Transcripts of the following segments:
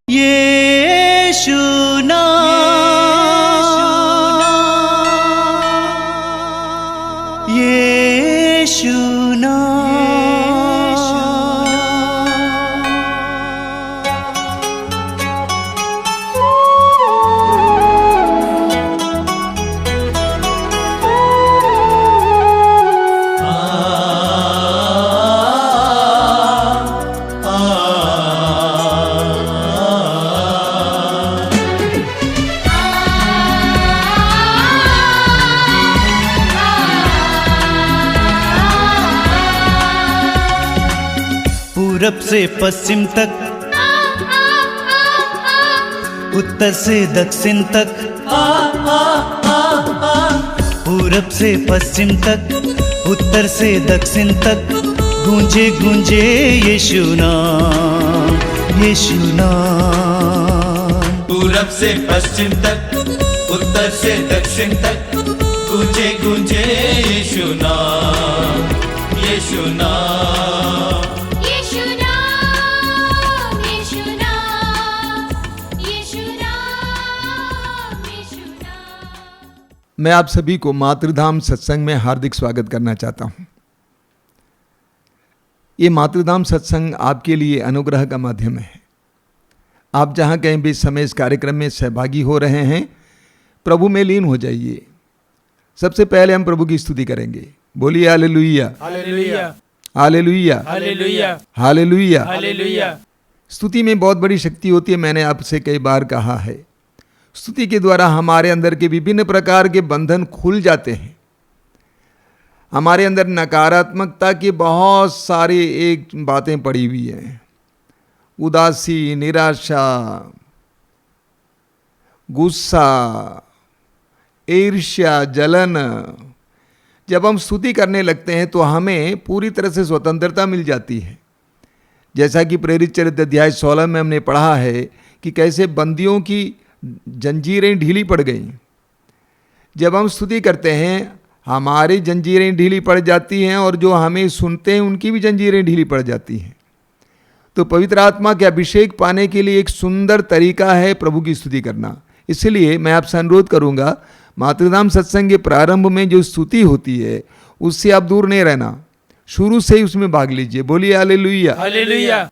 यीशु नाम, यीशु पूरब से पश्चिम तक, उत्तर से दक्षिण तक, पूरब से पश्चिम तक, उत्तर से दक्षिण तक, गूंजे गूंजे यीशु नाम, यीशु नाम। पूरब से पश्चिम तक, उत्तर से दक्षिण तक, गूंजे गूंजे यीशु नाम, यीशु नाम। मैं आप सभी को मातृधाम सत्संग में हार्दिक स्वागत करना चाहता हूं। ये मातृधाम सत्संग आपके लिए अनुग्रह का माध्यम है। आप जहां कहीं भी समय इस कार्यक्रम में सहभागी हो रहे हैं, प्रभु में लीन हो जाइए। सबसे पहले हम प्रभु की स्तुति करेंगे। बोलिए hallelujah, hallelujah, hallelujah, hallelujah, hallelujah, hallelujah. स्तुति में बहुत बड़ी शक्ति होती है। मैंने आपसे कई बार कहा है, स्तुति के द्वारा हमारे अंदर के विभिन्न प्रकार के बंधन खुल जाते हैं। हमारे अंदर नकारात्मकता की बहुत सारी एक बातें पड़ी हुई हैं, उदासी, निराशा, गुस्सा, ईर्ष्या, जलन। जब हम स्तुति करने लगते हैं तो हमें पूरी तरह से स्वतंत्रता मिल जाती है। जैसा कि प्रेरित चरित्र अध्याय 16 में हमने पढ़ा है कि कैसे बंदियों की जंजीरें ढीली पड़ गईं। जब हम स्तुति करते हैं हमारी जंजीरें ढीली पड़ जाती हैं और जो हमें सुनते हैं उनकी भी जंजीरें ढीली पड़ जाती हैं। तो पवित्र आत्मा के अभिषेक पाने के लिए एक सुंदर तरीका है प्रभु की स्तुति करना। इसलिए मैं आपसे अनुरोध करूंगा, मातृधाम सत्संग के प्रारंभ में जो स्तुति होती है उससे आप दूर नहीं रहना, शुरू से ही उसमें भाग लीजिए। बोलिए hallelujah, hallelujah,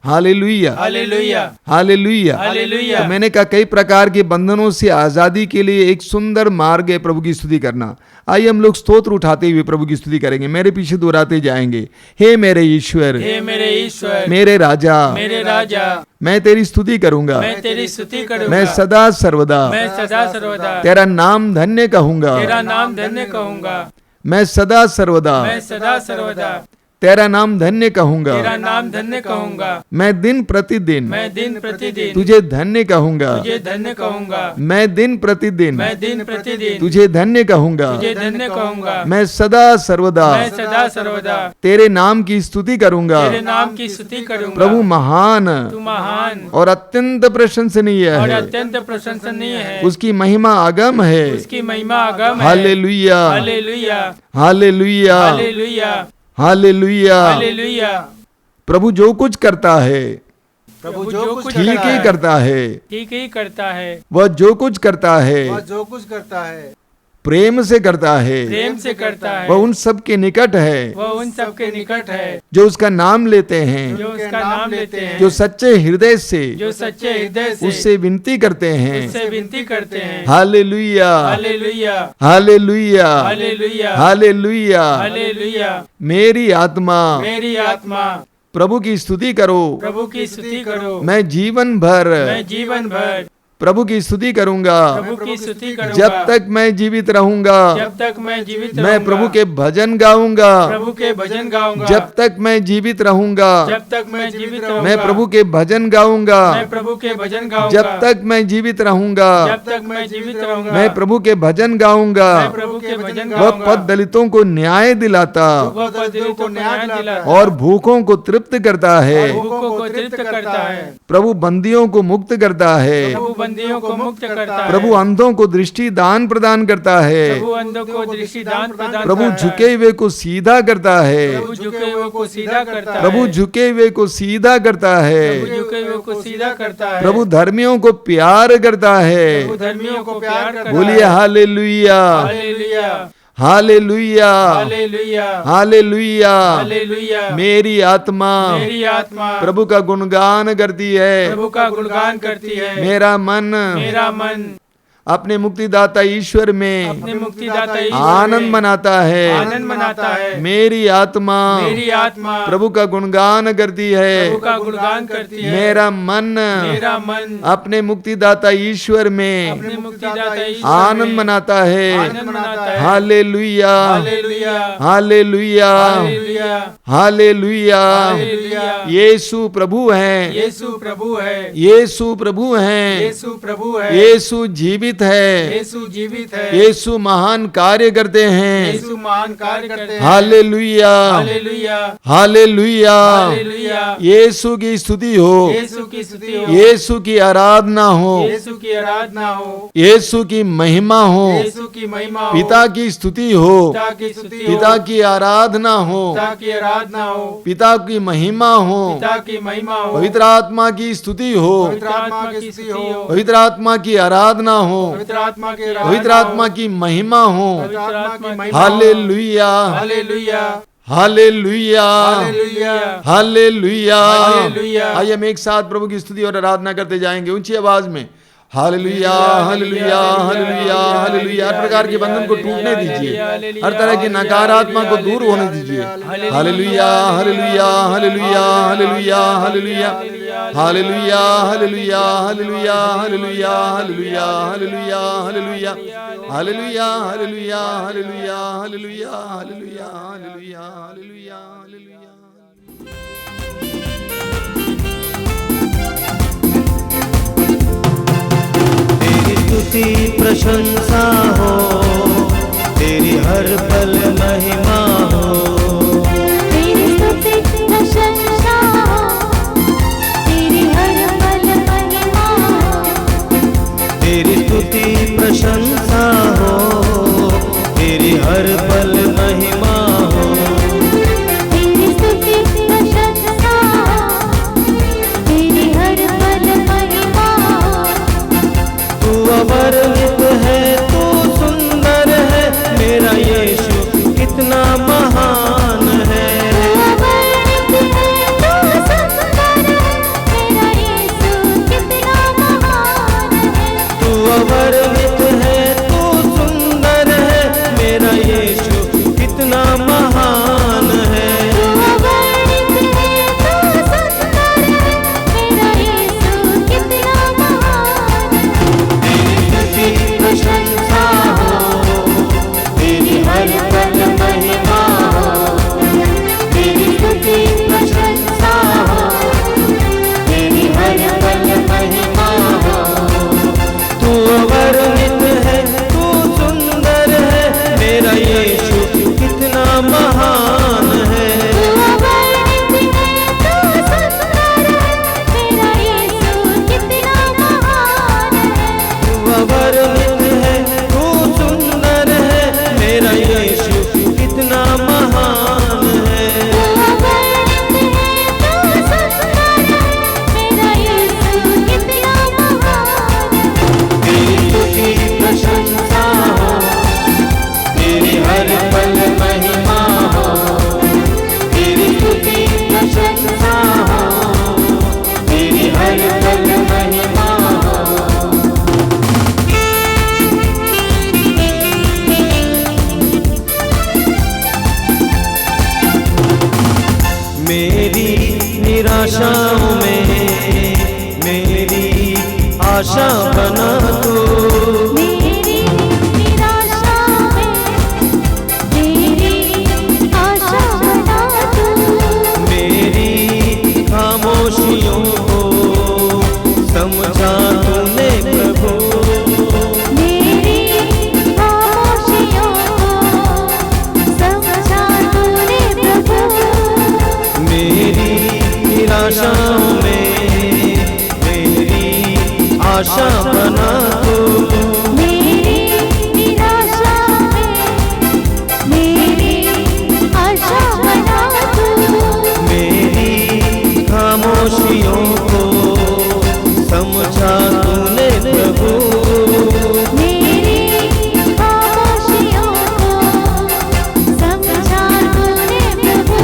hallelujah, hallelujah, hallelujah, hallelujah. तो मैंने कहा कई प्रकार के बंधनों से आजादी के लिए एक सुंदर मार्ग है प्रभु की स्तुति करना। आइए हम लोग स्तोत्र उठाते हुए प्रभु की स्तुति करेंगे। मेरे पीछे दोहराते जाएंगे। हे मेरे ईश्वर, हे मेरे ईश्वर, मेरे राजा, मेरे राजा, मैं तेरी स्तुति करूंगा, मैं तेरी स्तुति करूंगा, मैं सदा सर्वदा मैं सदा सर्वदा तेरा नाम धन्य कहूंगा, तेरा नाम धन्य कहूंगा, मैं सदा सर्वदा मैं सदा सर्वदा तेरा नाम धन्य कहूंगा, तेरा नाम धन्य कहूंगा, मैं दिन प्रतिदिन मैं दिन प्रतिदिन तुझे धन्य कहूंगा, तुझे धन्य कहूंगा, मैं दिन प्रतिदिन मैं दिन प्रतिदिन तुझे धन्य कहूंगा, तुझे धन्य कहूंगा, मैं सदा सर्वदा मैं सदा सर्वदा तेरे नाम की स्तुति करूंगा। तेरे नाम की स्तुति करूंगा। प्रभु महान तू महान और अत्यंत प्रशंसनीय और है, अत्यंत प्रशंसनीय है, उसकी महिमा अगम है। उसकी महिमा अगम है। Hallelujah, hallelujah, hallelujah, hallelujah, hallelujah. Hallelujah. प्रभु जो कुछ करता है प्रभु जो कुछ ठीक ही करता है, ठीक ही करता है, वह जो कुछ करता है जो कुछ करता है प्रेम से करता है। प्रेम से करता है। वह उन सब के निकट है वह उन सब के निकट है जो उसका नाम लेते हैं, जो उसका नाम लेते हैं, जो सच्चे हृदय से जो सच्चे हृदय से उससे विनती करते हैं। उससे विनती करते हैं। Hallelujah, hallelujah, hallelujah, hallelujah, hallelujah. Hallelujah. मेरी आत्मा मेरी आत्मा प्रभु की स्तुति करो, प्रभु की स्तुति करो, मैं जीवन भर मैं जीवन भर प्रभु की स्तुति करूंगा। प्रभु की स्तुति करूंगा। जब तक मैं जीवित रहूंगा जब तक मैं जीवित मैं रहूंगा, प्रभु के भजन गाऊंगा। प्रभु के भजन गाऊंगा। जब तक मैं जीवित रहूंगा जब तक मैं जीवित रहूंगा, मैं प्रभु के भजन गाऊंगा। मैं प्रभु के भजन गाऊंगा। जब तक मैं जीवित रहूंगा जब तक मैं जीवित रहूंगा, मैं प्रभु के भजन गाऊंगा। मैं प्रभु के भजन वह गाऊंगा। पद दलितों को न्याय दिलाता वह पद दलितों को न्याय दिलाता और भूखों को तृप्त करता है। भूखों को तृप्त करता है। प्रभु बंदियों को मुक्त करता है। प्रभु बंदियों को मुक्त करता है। प्रभु अंधों को दृष्टि दान प्रदान करता है। प्रभु अंधों को दृष्टि दान प्रदान प्रभु करता है। झुके हुए को सीधा करता है। प्रभु झुके हुए को सीधा करता है। प्रभु झुके हुए को सीधा करता है। प्रभु झुके हुए को सीधा करता है। प्रभु धर्मियों को प्यार करता है। प्रभु धर्मियों को प्यार करता है। बोलिए hallelujah, hallelujah, hallelujah, hallelujah, hallelujah. Hallelujah. मेरी आत्मा मेरी आत्मा प्रभु का गुणगान करती है। प्रभु का गुणगान करती है। मेरा मन मेरा मन अपने मुक्तिदाता ईश्वर में अपने मुक्तिदाता ईश्वर आनंद में मनाता है। आनंद मनाता है। मेरी आत्मा मेरी आत्मा प्रभु का गुणगान करती है। प्रभु का गुणगान करती है। मेरा मन मेरा मन अपने मुक्तिदाता ईश्वर में अपने मुक्तिदाता ईश्वर आनंद में मनाता है। आनंद मनाता है। Hallelujah, hallelujah, hallelujah, hallelujah, hallelujah. Hallelujah. Yeshu प्रभु है, यीशु प्रभु है। यीशु प्रभु है, यीशु प्रभु है। यीशु जीवित है, यीशु जीवित है। यीशु महान कार्य करते हैं। यीशु महान कार्य करते हैं। Hallelujah, hallelujah, hallelujah. हालेलुया। यीशु की स्तुति हो, यीशु की स्तुति हो। यीशु की आराधना हो, यीशु की आराधना हो। यीशु की महिमा हो, यीशु की महिमा हो। पिता की स्तुति हो, पिता की स्तुति हो। पिता की आराधना हो, पिता की आराधना हो। पिता की महिमा हो, पिता की महिमा हो। पवित्र आत्मा की स्तुति हो, पवित्र आत्मा की स्तुति हो। पवित्र आत्मा की आराधना हो, पवित्र आत्मा की आराधना पवित्र आत्मा की महिमा हो। पवित्र आत्मा की महिमा हो। Hallelujah, hallelujah, hallelujah, hallelujah, hallelujah. Hallelujah. आइए हम एक साथ प्रभु की स्तुति और आराधना करते जाएंगे ऊंची आवाज में। Hallelujah, hallelujah, hallelujah, hallelujah. हर प्रकार के बंधन को टूटने दीजिए, हर तरह की नकारात्मक को दूर होने दीजिए। Hallelujah, hallelujah, hallelujah, hallelujah, hallelujah, hallelujah, hallelujah, hallelujah, hallelujah, hallelujah, hallelujah, hallelujah, hallelujah, hallelujah, hallelujah, hallelujah, hallelujah, hallelujah, hallelujah, hallelujah. तेरी स्तुति प्रशंसा हो, तेरी हर पल महिमा हो। तेरी स्तुति प्रशंसा हो, तेरी हर पल महिमा हो। तेरी स्तुति प्रशंसा हो, तेरी हर पल महिमा हो। तेरी स्तुति प्रशंसा हो, तेरी हर पल महिमा हो। तू अवर्णित है, तू सुंदर है, मेरा यीशु कितना महान है। तू अवर्णित है, तू सुंदर है, मेरा यीशु कितना महान है। तू अवर्णित है, तू सुंदर है, मेरा यीशु कितना महान है। तू अवर्णित है, तू सुंदर है, मेरा यीशु कितना महान है। तेरी स्तुति प्रशंसा हो, तेरी हर पल महिमा हो। तेरी स्तुति प्रशंसा हो, तेरी हर पल महिमा हो। तू अवर्णित है, तू सुंदर है, मेरा यीशु कितना महान है। तू अवर्णित है, तू सुंदर है, मेरा यीशु कितना महान है। तू अवर्णित है, तू सुंदर है, मेरा यीशु कितना महान है। तू अवर्णित है, तू सुंदर है, मेरा यीशु कितना महान है। तेरी स्तुति प्रशंसा हो, तेरी हर पल महिमा हो। तेरी स्तुति प्रशंसा हो, तेरी हर पल महिमा हो। मेरी निराशाओं में मेरी आशा बना तू। मेरी निराशा में तेरी आशा बना तू। मेरी खामोशियों को समझा तूने प्रभु। मेरी खामोशियों को समझा तूने प्रभु। मेरी निराशाओं में मेरी आशा खामोशियों को समझा तूने प्रभु मेरी खामोशियों को समझा तूने प्रभु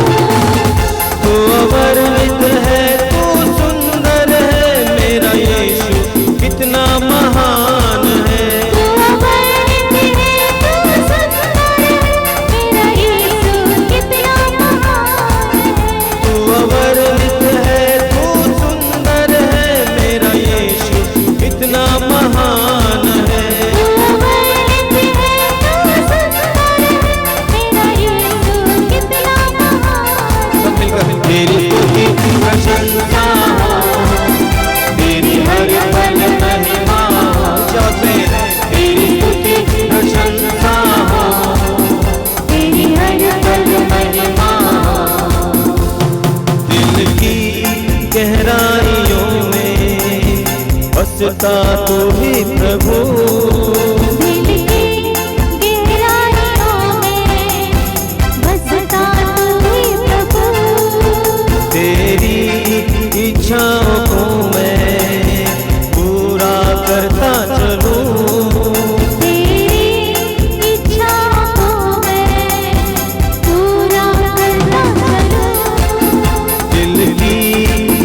तू अवर्णित है तू सुंदर है मेरा यीशु कितना महान है तू अवर्णित है तू सुंदर है मेरा यीशु कितना महान है तू अवर्णित है तू सुंदर है मेरा यीशु कितना महान है तू अवर्णित है तू सुंदर है मेरा यीशु कितना महान है सब मिलकर तेरी स्तुति प्रशंसा हो तेरी हर पल महिमा हो जाते तेरी स्तुति प्रशंसा हो तेरी हर पल महिमा हो दिल की गहराइयों में बसता तू ही प्रभु दिल की गहराइयों में बसता तू ही प्रभु तेरी इच्छाओं को मैं पूरा करता चलूं तेरी इच्छाओं को मैं पूरा करता चलूं दिल की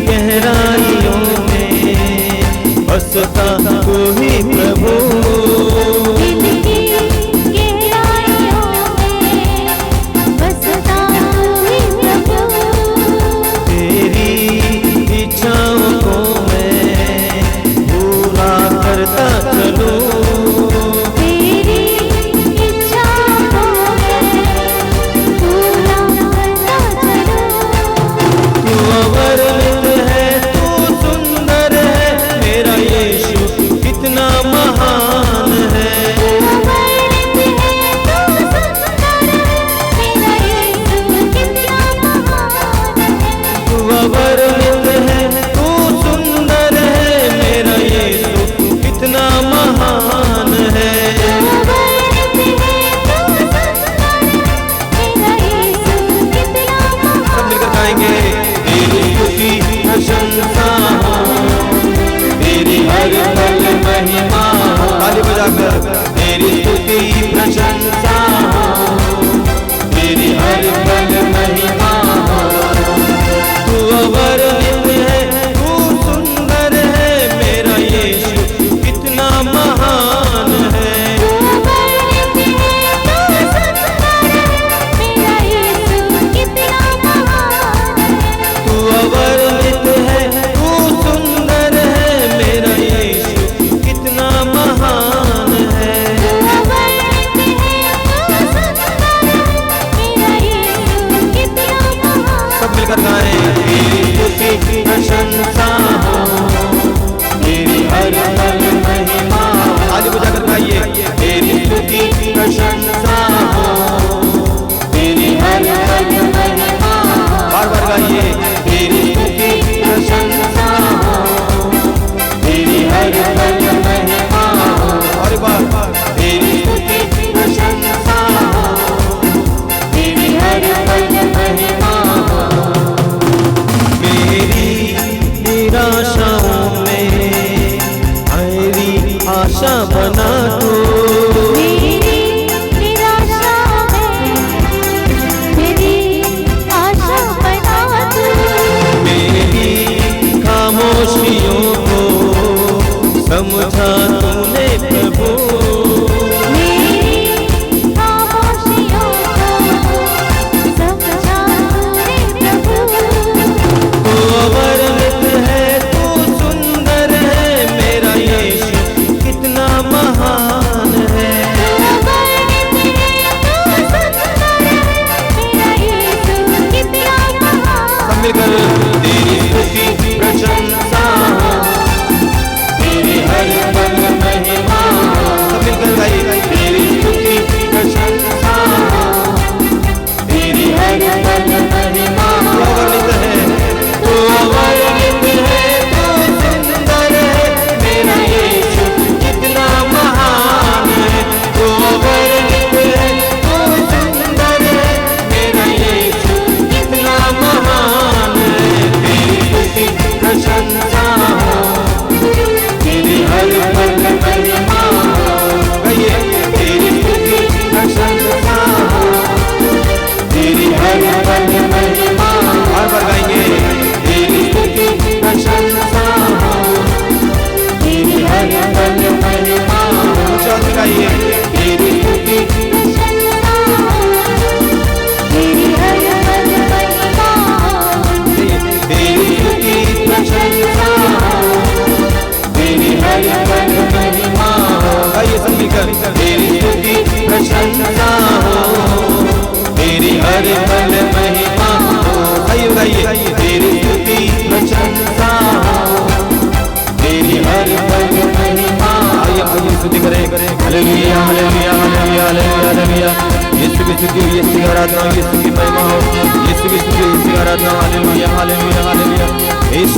गहराइयों में बसता तू ही प्रभु दिल की गहराइयों में बसता तू ही प्रभु तेरी इच्छाओं को मैं पूरा करता चलूं तेरी इच्छाओं को मैं पूरा करता चलूं तू अवर्णित है तू सुंदर है मेरा यीशु कितना महान है तू अवर्णित है तू सुंदर है मेरा यीशु कितना महान है तू अवर्णित है तू सुंदर है मेरा यीशु कितना महान है तू अवर्णित है तू सुंदर है मेरा यीशु कितना सब महान मिलकर गाएंगे तेरी स्तुति प्रशंसा हो तेरी हर पल महिमा हो ताली बजाकर तेरी स्तुति प्रशंसा हो तेरी हर पल महिमा हो तू अवर्णित है तू सुंदर है मेरा यीशु कितना महान है तू अवर्णित है तू सुंदर है मेरा यीशु कितना महान है तू अवर्णित है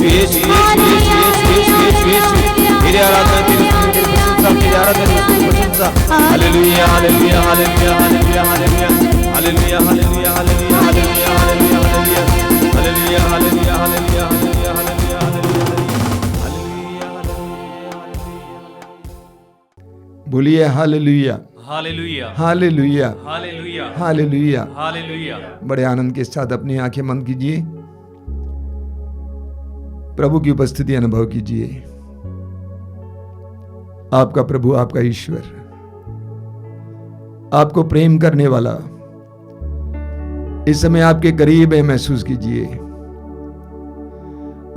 यीशु यीशु यीशु यीशु यीशु यीशु यीशु तेरी आराधना तेरी स्तुति तेरी प्रशंसा तेरी आराधना तेरी प्रशंसा hallelujah hallelujah hallelujah hallelujah hallelujah hallelujah hallelujah hallelujah hallelujah hallelujah hallelujah hallelujah hallelujah hallelujah hallelujah बोलिए hallelujah hallelujah hallelujah hallelujah hallelujah. Hallelujah. बड़े आनंद के साथ अपनी आंखें बंद कीजिए, प्रभु की उपस्थिति अनुभव कीजिए। आपका प्रभु, आपका ईश्वर, आपको प्रेम करने वाला इस समय आपके करीब है, महसूस कीजिए।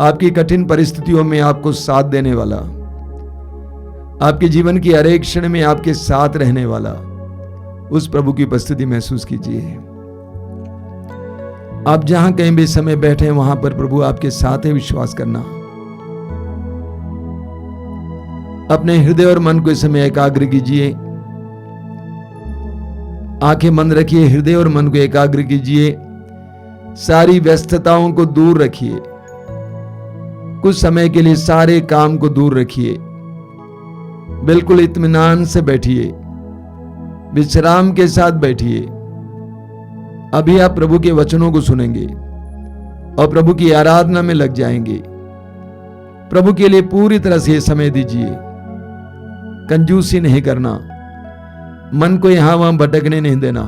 आपकी कठिन परिस्थितियों में आपको साथ देने वाला, आपके जीवन की हर एक क्षण में आपके साथ रहने वाला उस प्रभु की उपस्थिति महसूस कीजिए। आप जहां कहीं भी समय बैठे हैं वहां पर प्रभु आपके साथ है, विश्वास करना। अपने हृदय और मन को इस समय एकाग्र कीजिए। आंखें बंद रखिए, हृदय और मन को एकाग्र कीजिए। सारी व्यस्तताओं को दूर रखिए। कुछ समय के लिए सारे काम को दूर रखिए। बिल्कुल इत्मीनान से बैठिए, विश्राम के साथ बैठिए। अभी आप प्रभु के वचनों को सुनेंगे और प्रभु की आराधना में लग जाएंगे। प्रभु के लिए पूरी तरह से समय दीजिए। कंजूसी नहीं करना, मन को यहां वहां भटकने नहीं देना,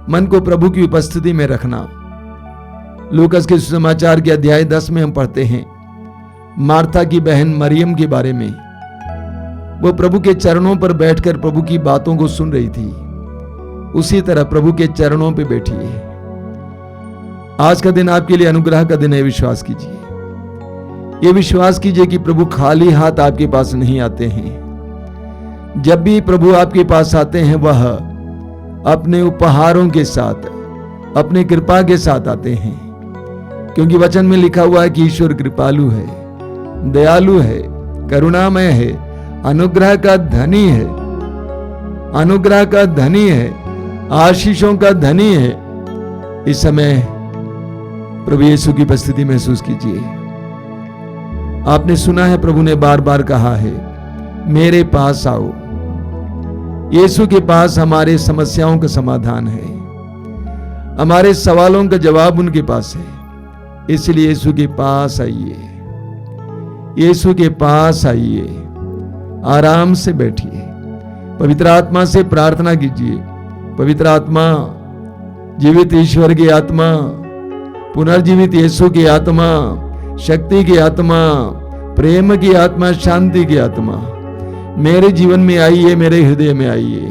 मन को प्रभु की उपस्थिति में रखना। लूकास के सुसमाचार के अध्याय 10 में हम पढ़ते हैं मार्था की बहन मरियम के बारे में। वो प्रभु के चरणों पर बैठकर प्रभु की बातों को सुन रही थी। उसी तरह प्रभु के चरणों पे बैठिए। आज का दिन आपके लिए अनुग्रह का दिन है, विश्वास कीजिए। ये विश्वास कीजिए कि प्रभु खाली हाथ आपके पास नहीं आते हैं। जब भी प्रभु आपके पास आते हैं वह अपने उपहारों के साथ, अपने कृपा के साथ आते हैं। क्योंकि वचन में लिखा हुआ है कि ईश्वर कृपालु है, दयालु है, करुणामय है, अनुग्रह का धनी है, अनुग्रह का धनी है, आशीषों का धनी है। इस समय प्रभु यीशु की उपस्थिति महसूस कीजिए। आपने सुना है प्रभु ने बार बार कहा है, मेरे पास आओ। यीशु के पास हमारे समस्याओं का समाधान है, हमारे सवालों का जवाब उनके पास है। इसलिए यीशु के पास आइए, यीशु के पास आइए, आराम से बैठिए, पवित्र आत्मा से प्रार्थना कीजिए। पवित्र आत्मा, जीवित ईश्वर की आत्मा, पुनर्जीवित यीशु की आत्मा, शक्ति की आत्मा, प्रेम की आत्मा, शांति की आत्मा मेरे जीवन में आइए, मेरे हृदय में आइए,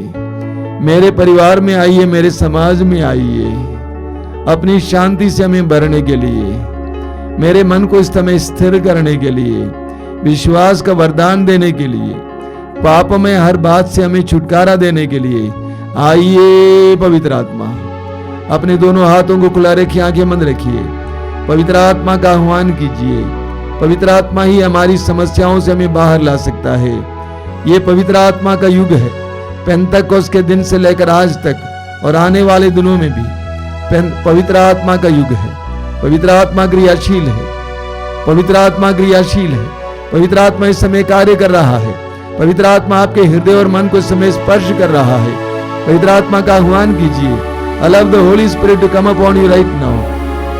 मेरे परिवार में आइए, मेरे समाज में आइए। अपनी शांति से हमें भरने के लिए, मेरे मन को इस समय स्थिर करने के लिए, विश्वास का वरदान देने के लिए, पाप में हर बात से हमें छुटकारा देने के लिए आइए। पवित्र आत्मा, अपने दोनों हाथों को खुला रखिए, आंखें बंद रखिए, पवित्र आत्मा का आह्वान कीजिए। पवित्र आत्मा ही हमारी समस्याओं से हमें बाहर ला सकता है। ये पवित्र आत्मा का युग है। पेंतकोस्त के दिन से लेकर आज तक और आने वाले दिनों में भी पवित्र आत्मा का युग है। पवित्र आत्मा क्रियाशील है, पवित्र आत्मा क्रियाशील है। पवित्र आत्मा इस समय कार्य कर रहा है। पवित्र आत्मा आपके हृदय और मन को इस समय स्पर्श कर रहा है। पवित्र आत्मा का आह्वान कीजिए। Allow the Holy Spirit to come upon you right now.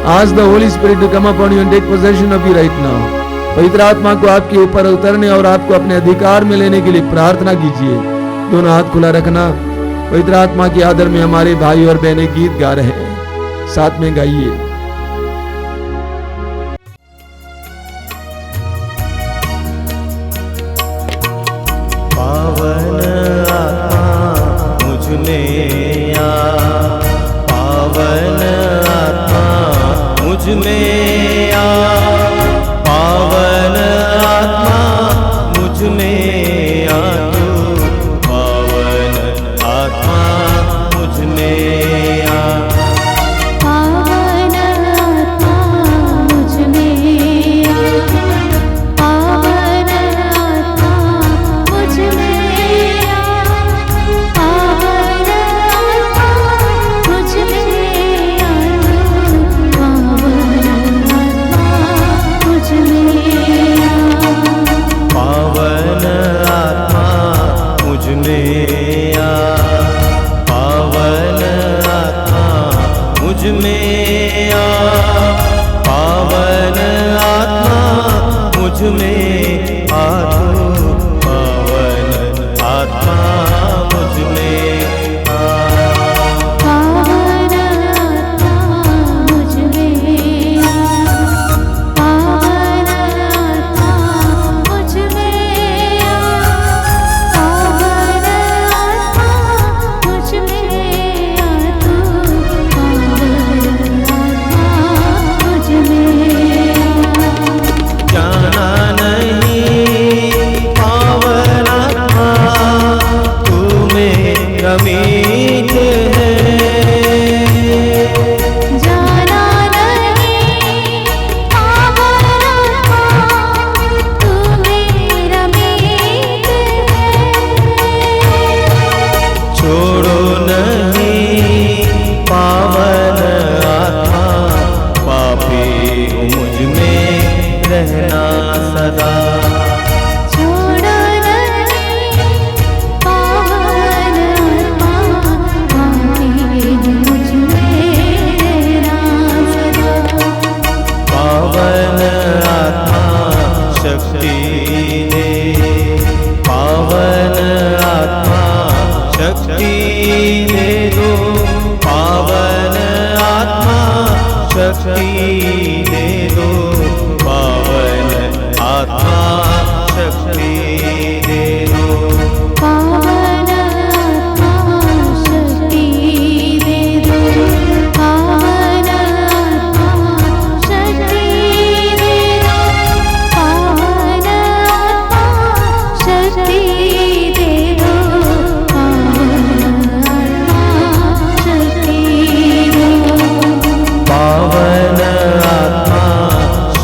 Ask the Holy Spirit to come upon you and take possession of you right now. पवित्र आत्मा को आपके ऊपर उतरने और आपको अपने अधिकार में लेने के लिए प्रार्थना कीजिए। दोनों हाथ खुला रखना। पवित्र आत्मा के आदर में हमारे भाई और बहनें गीत गा रहे हैं, साथ में गाइए। पावन आत्मा मुझ में आ, पावन आत्मा मुझ में आ, पावन आत्मा मुझ में आ, तू पावन आत्मा मुझ में आ, पावन मुझ में आ तू, पावन आत्मा मुझ में आ। पावन आत्मा मुझ में आ, पावन आत्मा मुझ में आ, पावन आत्मा मुझ में आ तू, पावन आत्मा मुझ में आ। जाना नहीं पावन आत्मा तू मेरा मीत है, जाना नहीं पावन आत्मा तू मेरा मीत है। छोड़ो नहीं पावन आत्मा, पापी हूँ मुझ में रहना सदा। छोड़ो नहीं पावन आत्मा, पापी मुझ में रहना सदा। पावन आत्मा शक्ति दे, पावन आत्मा शक्ति दे दो, पावन आत्मा शक्ति दे दो, पावन आत्मा शक्ति दे दो। पावन आत्मा शक्ति दे दो, पावन आत्मा शक्ति दे दो, पावन आत्मा शक्ति दे दो, पावन आत्मा शक्ति दे दो। पावन आत्मा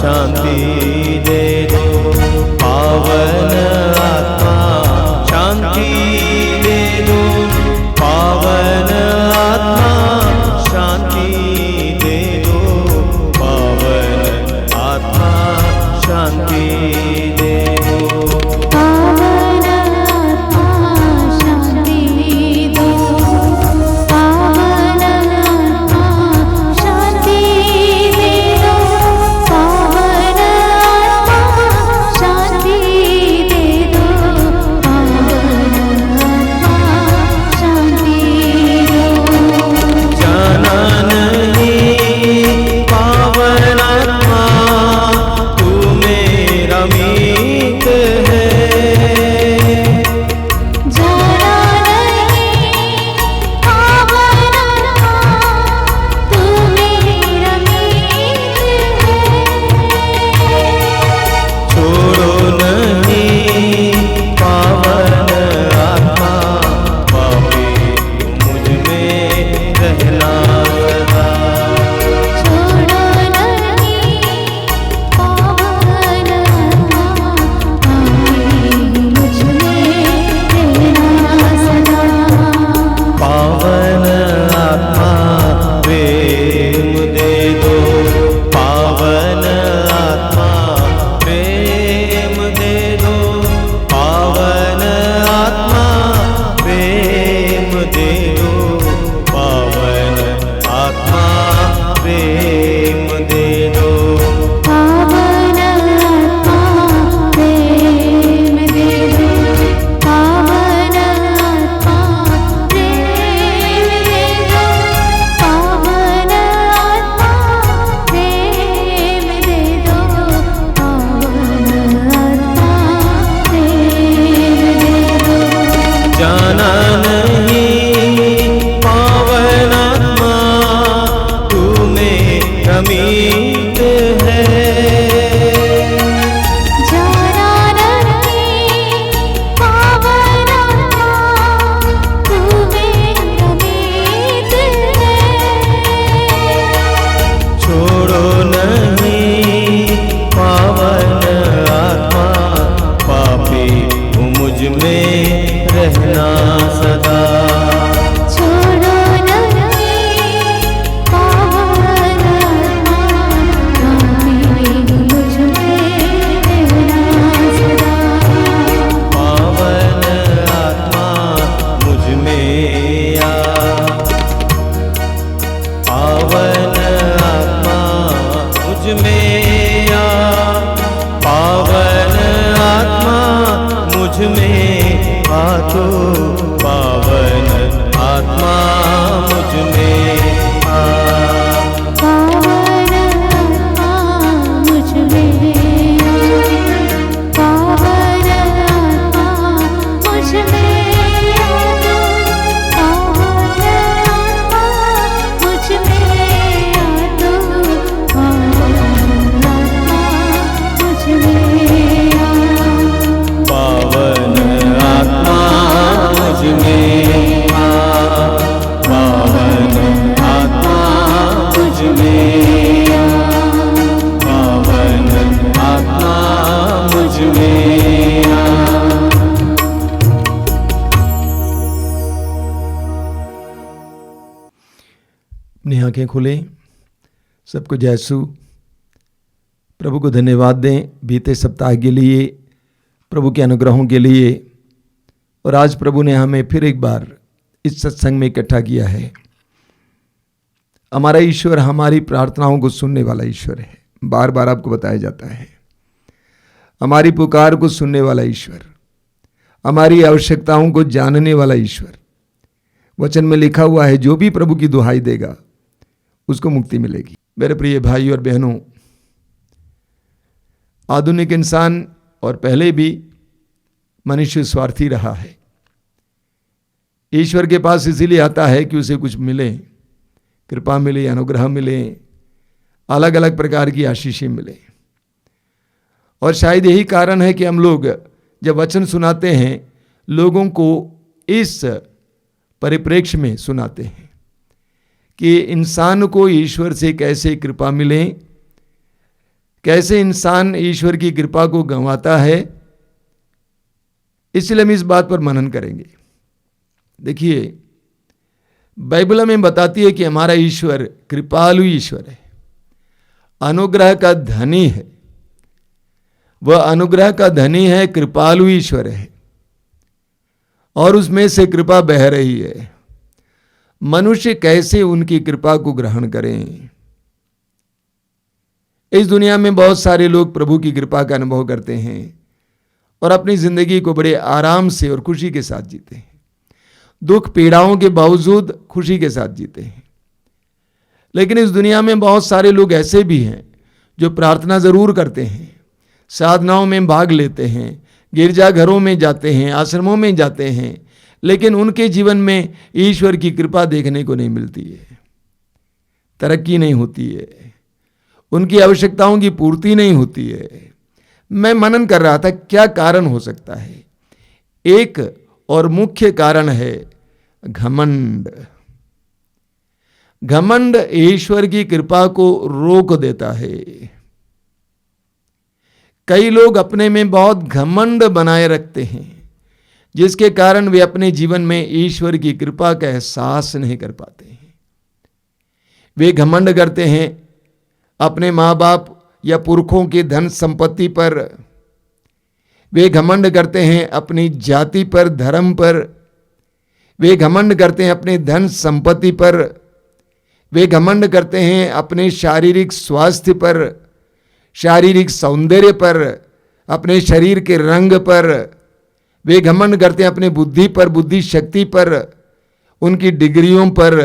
शांति दे दो, पावन आत्मा शांति दे दो, पावन आत्मा शांति दे दो, पावन आत्मा शांति दे दो। पावन आत्मा शांति दो, पावन आत्मा शांति दे दो, पावन में आ तो पावन आत्मा मुझ में आ। पावन आत्मा मुझ में आ, पावन आत्मा मुझ में आ तो, पावन आत्मा मुझ में आ तो, पावन आत्मा मुझ में आ। पावन आत्मा मुझ में आ, पावन आत्मा मुझ में आ, पावन आत्मा मुझ में आ। अपनी आंखें खोलें, सबको जय यीशु। प्रभु को धन्यवाद दें बीते सप्ताह के लिए, प्रभु के अनुग्रहों के लिए। और आज प्रभु ने हमें फिर एक बार इस सत्संग में इकट्ठा किया है। हमारा ईश्वर हमारी प्रार्थनाओं को सुनने वाला ईश्वर है। बार बार आपको बताया जाता है, हमारी पुकार को सुनने वाला ईश्वर, हमारी आवश्यकताओं को जानने वाला ईश्वर। वचन में लिखा हुआ है, जो भी प्रभु की दुहाई देगा उसको मुक्ति मिलेगी। मेरे प्रिय भाई और बहनों, आधुनिक इंसान और पहले भी मनुष्य स्वार्थी रहा है। ईश्वर के पास इसीलिए आता है कि उसे कुछ मिले, कृपा मिले, अनुग्रह मिले, अलग अलग प्रकार की आशीषें मिले। और शायद यही कारण है कि हम लोग जब वचन सुनाते हैं, लोगों को इस परिप्रेक्ष्य में सुनाते हैं कि इंसान को ईश्वर से कैसे कृपा मिले, कैसे इंसान ईश्वर की कृपा को गंवाता है। इसलिए हम इस बात पर मनन करेंगे। देखिए, बाइबल हमें बताती है कि हमारा ईश्वर कृपालु ईश्वर है, अनुग्रह का धनी है। वह अनुग्रह का धनी है, कृपालु ईश्वर है, और उसमें से कृपा बह रही है। मनुष्य कैसे उनकी कृपा को ग्रहण करें। इस दुनिया में बहुत सारे लोग प्रभु की कृपा का अनुभव करते हैं और अपनी जिंदगी को बड़े आराम से और खुशी के साथ जीते हैं। दुख पीड़ाओं के बावजूद खुशी के साथ जीते हैं। लेकिन इस दुनिया में बहुत सारे लोग ऐसे भी हैं जो प्रार्थना जरूर करते हैं, साधनाओं में भाग लेते हैं, गिरजाघरों में जाते हैं, आश्रमों में जाते हैं, लेकिन उनके जीवन में ईश्वर की कृपा देखने को नहीं मिलती है। तरक्की नहीं होती है, उनकी आवश्यकताओं की पूर्ति नहीं होती है। मैं मनन कर रहा था क्या कारण हो सकता है। एक और मुख्य कारण है घमंड। घमंड ईश्वर की कृपा को रोक देता है। कई लोग अपने में बहुत घमंड बनाए रखते हैं, जिसके कारण वे अपने जीवन में ईश्वर की कृपा का एहसास नहीं कर पाते हैं। वे घमंड करते हैं अपने माँ बाप या पुरखों के धन संपत्ति पर। वे घमंड करते हैं अपनी जाति पर, धर्म पर। वे घमंड करते हैं अपने धन संपत्ति पर। वे घमंड करते हैं अपने शारीरिक स्वास्थ्य पर, शारीरिक सौंदर्य पर, अपने शरीर के रंग पर। वे घमंड करते हैं अपने बुद्धि पर, बुद्धि शक्ति पर, उनकी डिग्रियों पर।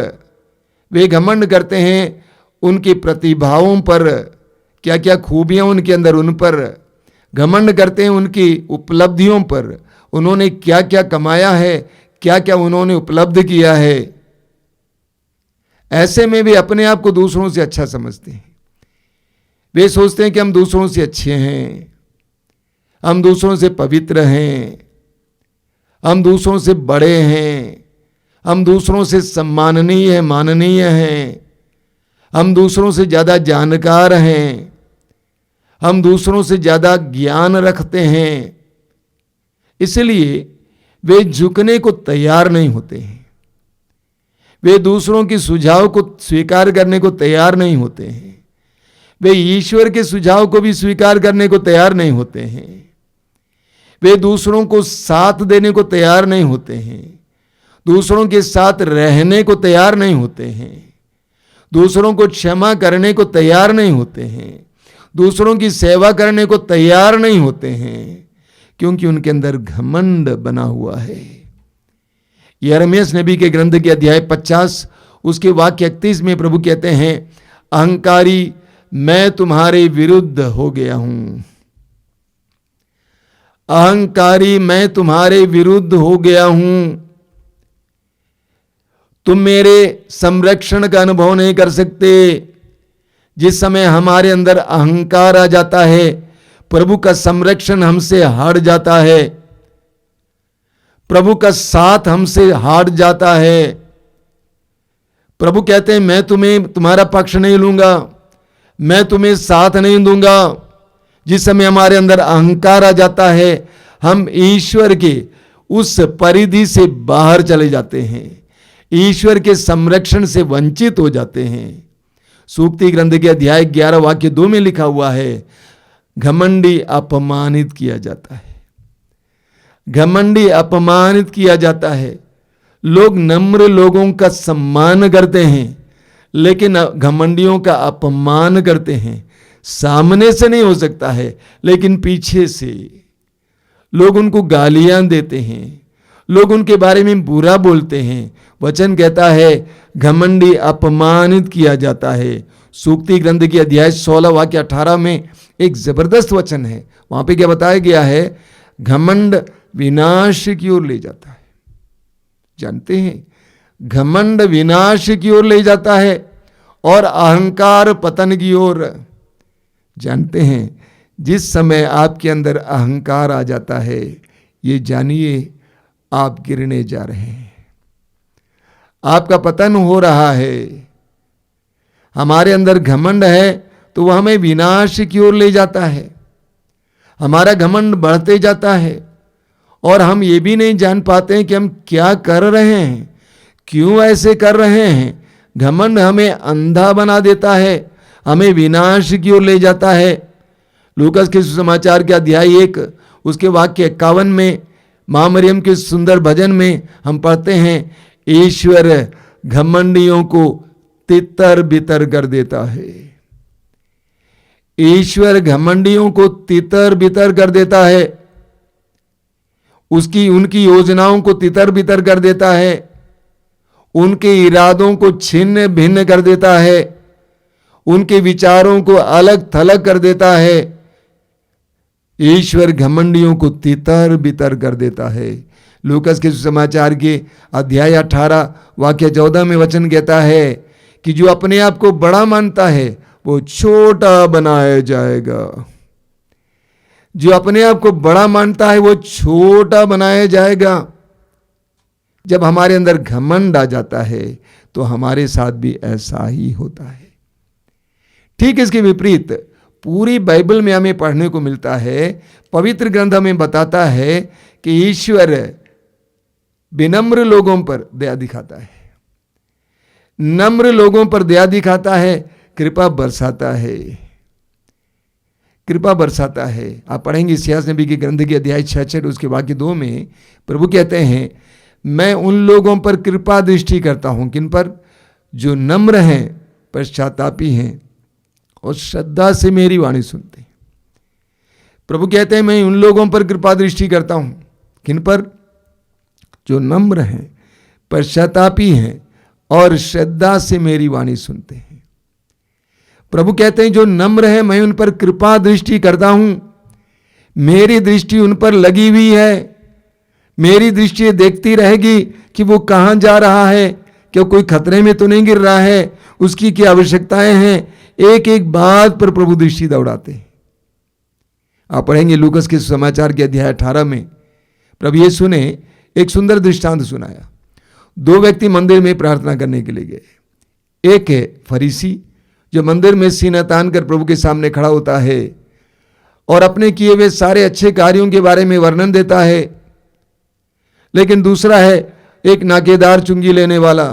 वे घमंड करते हैं उनकी प्रतिभाओं पर, क्या क्या खूबियां उनके अंदर, उन पर घमंड करते हैं, उनकी उपलब्धियों पर, उन्होंने क्या क्या कमाया है, क्या क्या उन्होंने उपलब्ध किया है। ऐसे में वे अपने आप को दूसरों से अच्छा समझते हैं। वे सोचते हैं कि हम दूसरों से अच्छे हैं, हम दूसरों से पवित्र हैं, हम दूसरों से बड़े हैं, हम दूसरों से सम्माननीय है, माननीय हैं, हम दूसरों से ज़्यादा जानकार हैं, हम दूसरों से ज़्यादा ज्ञान रखते हैं। इसलिए वे झुकने को तैयार नहीं होते हैं। वे दूसरों के सुझाव को स्वीकार करने को तैयार नहीं होते हैं। वे ईश्वर के सुझाव को भी स्वीकार करने को तैयार नहीं होते हैं। वे दूसरों को साथ देने को तैयार नहीं होते हैं, दूसरों के साथ रहने को तैयार नहीं होते हैं, दूसरों को क्षमा करने को तैयार नहीं होते हैं, दूसरों की सेवा करने को तैयार नहीं होते हैं। क्योंकि उनके अंदर घमंड बना हुआ है। यिर्मयाह नबी के ग्रंथ के अध्याय 50 उसके वाक्य 31 में प्रभु कहते हैं, अहंकारी मैं तुम्हारे विरुद्ध हो गया हूं। अहंकारी मैं तुम्हारे विरुद्ध हो गया हूं। तुम मेरे संरक्षण का अनुभव नहीं कर सकते। जिस समय हमारे अंदर अहंकार आ जाता है, प्रभु का संरक्षण हमसे हट जाता है, प्रभु का साथ हमसे हट जाता है। प्रभु कहते हैं मैं तुम्हारा पक्ष नहीं लूंगा, मैं तुम्हें साथ नहीं दूंगा। जिस समय हमारे अंदर अहंकार आ जाता है, हम ईश्वर के उस परिधि से बाहर चले जाते हैं, ईश्वर के संरक्षण से वंचित हो जाते हैं। सूक्ति ग्रंथ के अध्याय 11 वाक्य 2 में लिखा हुआ है, घमंडी अपमानित किया जाता है। घमंडी अपमानित किया जाता है। लोग नम्र लोगों का सम्मान करते हैं, लेकिन घमंडियों का अपमान करते हैं। सामने से नहीं हो सकता है, लेकिन पीछे से लोग उनको गालियां देते हैं, लोग उनके बारे में बुरा बोलते हैं। वचन कहता है घमंडी अपमानित किया जाता है। सूक्ति ग्रंथ के अध्याय 16 वाक्य 18 में एक जबरदस्त वचन है। वहां पे क्या बताया गया है, घमंड विनाश की ओर ले जाता है। जानते हैं, घमंड विनाश की ओर ले जाता है और अहंकार पतन की ओर। जानते हैं, जिस समय आपके अंदर अहंकार आ जाता है, ये जानिए आप गिरने जा रहे हैं, आपका पतन हो रहा है। हमारे अंदर घमंड है तो वह हमें विनाश की ओर ले जाता है। हमारा घमंड बढ़ते जाता है और हम ये भी नहीं जान पाते हैं कि हम क्या कर रहे हैं, क्यों ऐसे कर रहे हैं। घमंड हमें अंधा बना देता है, हमें विनाश की ओर ले जाता है। लूकास के सुसमाचार के अध्याय 1 उसके वाक्य 51 में मां मरियम के सुंदर भजन में हम पढ़ते हैं, ईश्वर घमंडियों को तितर बितर कर देता है। ईश्वर घमंडियों को तितर बितर कर देता है, उनकी योजनाओं को तितर बितर कर देता है, उनके इरादों को छिन्न भिन्न कर देता है, उनके विचारों को अलग थलग कर देता है। ईश्वर घमंडियों को तितर बितर कर देता है। लूकास के सुसमाचार के अध्याय 18 वाक्य 14 में वचन कहता है कि जो अपने आप को बड़ा मानता है वो छोटा बनाया जाएगा। जो अपने आप को बड़ा मानता है वो छोटा बनाया जाएगा। जब हमारे अंदर घमंड आ जाता है तो हमारे साथ भी ऐसा ही होता है। ठीक इसके विपरीत पूरी बाइबल में हमें पढ़ने को मिलता है, पवित्र ग्रंथ हमें बताता है कि ईश्वर विनम्र लोगों पर दया दिखाता है, नम्र लोगों पर दया दिखाता है, कृपा बरसाता है, कृपा बरसाता है। आप पढ़ेंगे इस्यास नबी के ग्रंथ के अध्याय 66 उसके वाक्य 2 में प्रभु कहते हैं, मैं उन लोगों पर कृपा दृष्टि करता हूं, किन पर, जो नम्र हैं, पश्चातापी हैं और श्रद्धा से मेरी वाणी सुनते हैं। प्रभु कहते हैं मैं उन लोगों पर कृपा दृष्टि करता हूं, किन पर, जो नम्र हैं, पश्चातापी हैं और श्रद्धा से मेरी वाणी सुनते हैं। प्रभु कहते हैं जो नम्र है मैं उन पर कृपा दृष्टि करता हूं, मेरी दृष्टि उन पर लगी हुई है। मेरी दृष्टि देखती रहेगी कि वो कहां जा रहा है, क्या कोई खतरे में तो नहीं गिर रहा है, उसकी क्या आवश्यकताएं हैं। एक एक बात पर प्रभु दृष्टि दौड़ाते हैं। आप पढ़ेंगे लूकास के समाचार के अध्याय 18 में प्रभु यीशु ने एक सुंदर दृष्टांत सुनाया। 2 व्यक्ति मंदिर में प्रार्थना करने के लिए गए। एक है फरीसी जो मंदिर में सीना तान कर प्रभु के सामने खड़ा होता है और अपने किए हुए सारे अच्छे कार्यों के बारे में वर्णन देता है। लेकिन दूसरा है एक नाकेदार चुंगी लेने वाला,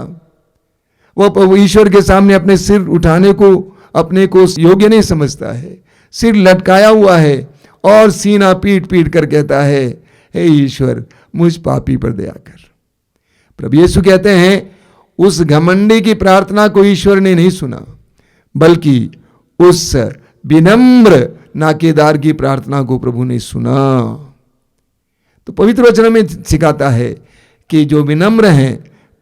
वो ईश्वर के सामने अपने सिर उठाने को अपने को योग्य नहीं समझता है, सिर लटकाया हुआ है और सीना पीट पीट कर कहता है, हे ईश्वर मुझ पापी पर दया कर। प्रभु यीशु कहते हैं उस घमंडी की प्रार्थना को ईश्वर ने नहीं सुना, बल्कि उस विनम्र नाकेदार की प्रार्थना को प्रभु ने सुना। तो पवित्र वचन में सिखाता है कि जो विनम्र हैं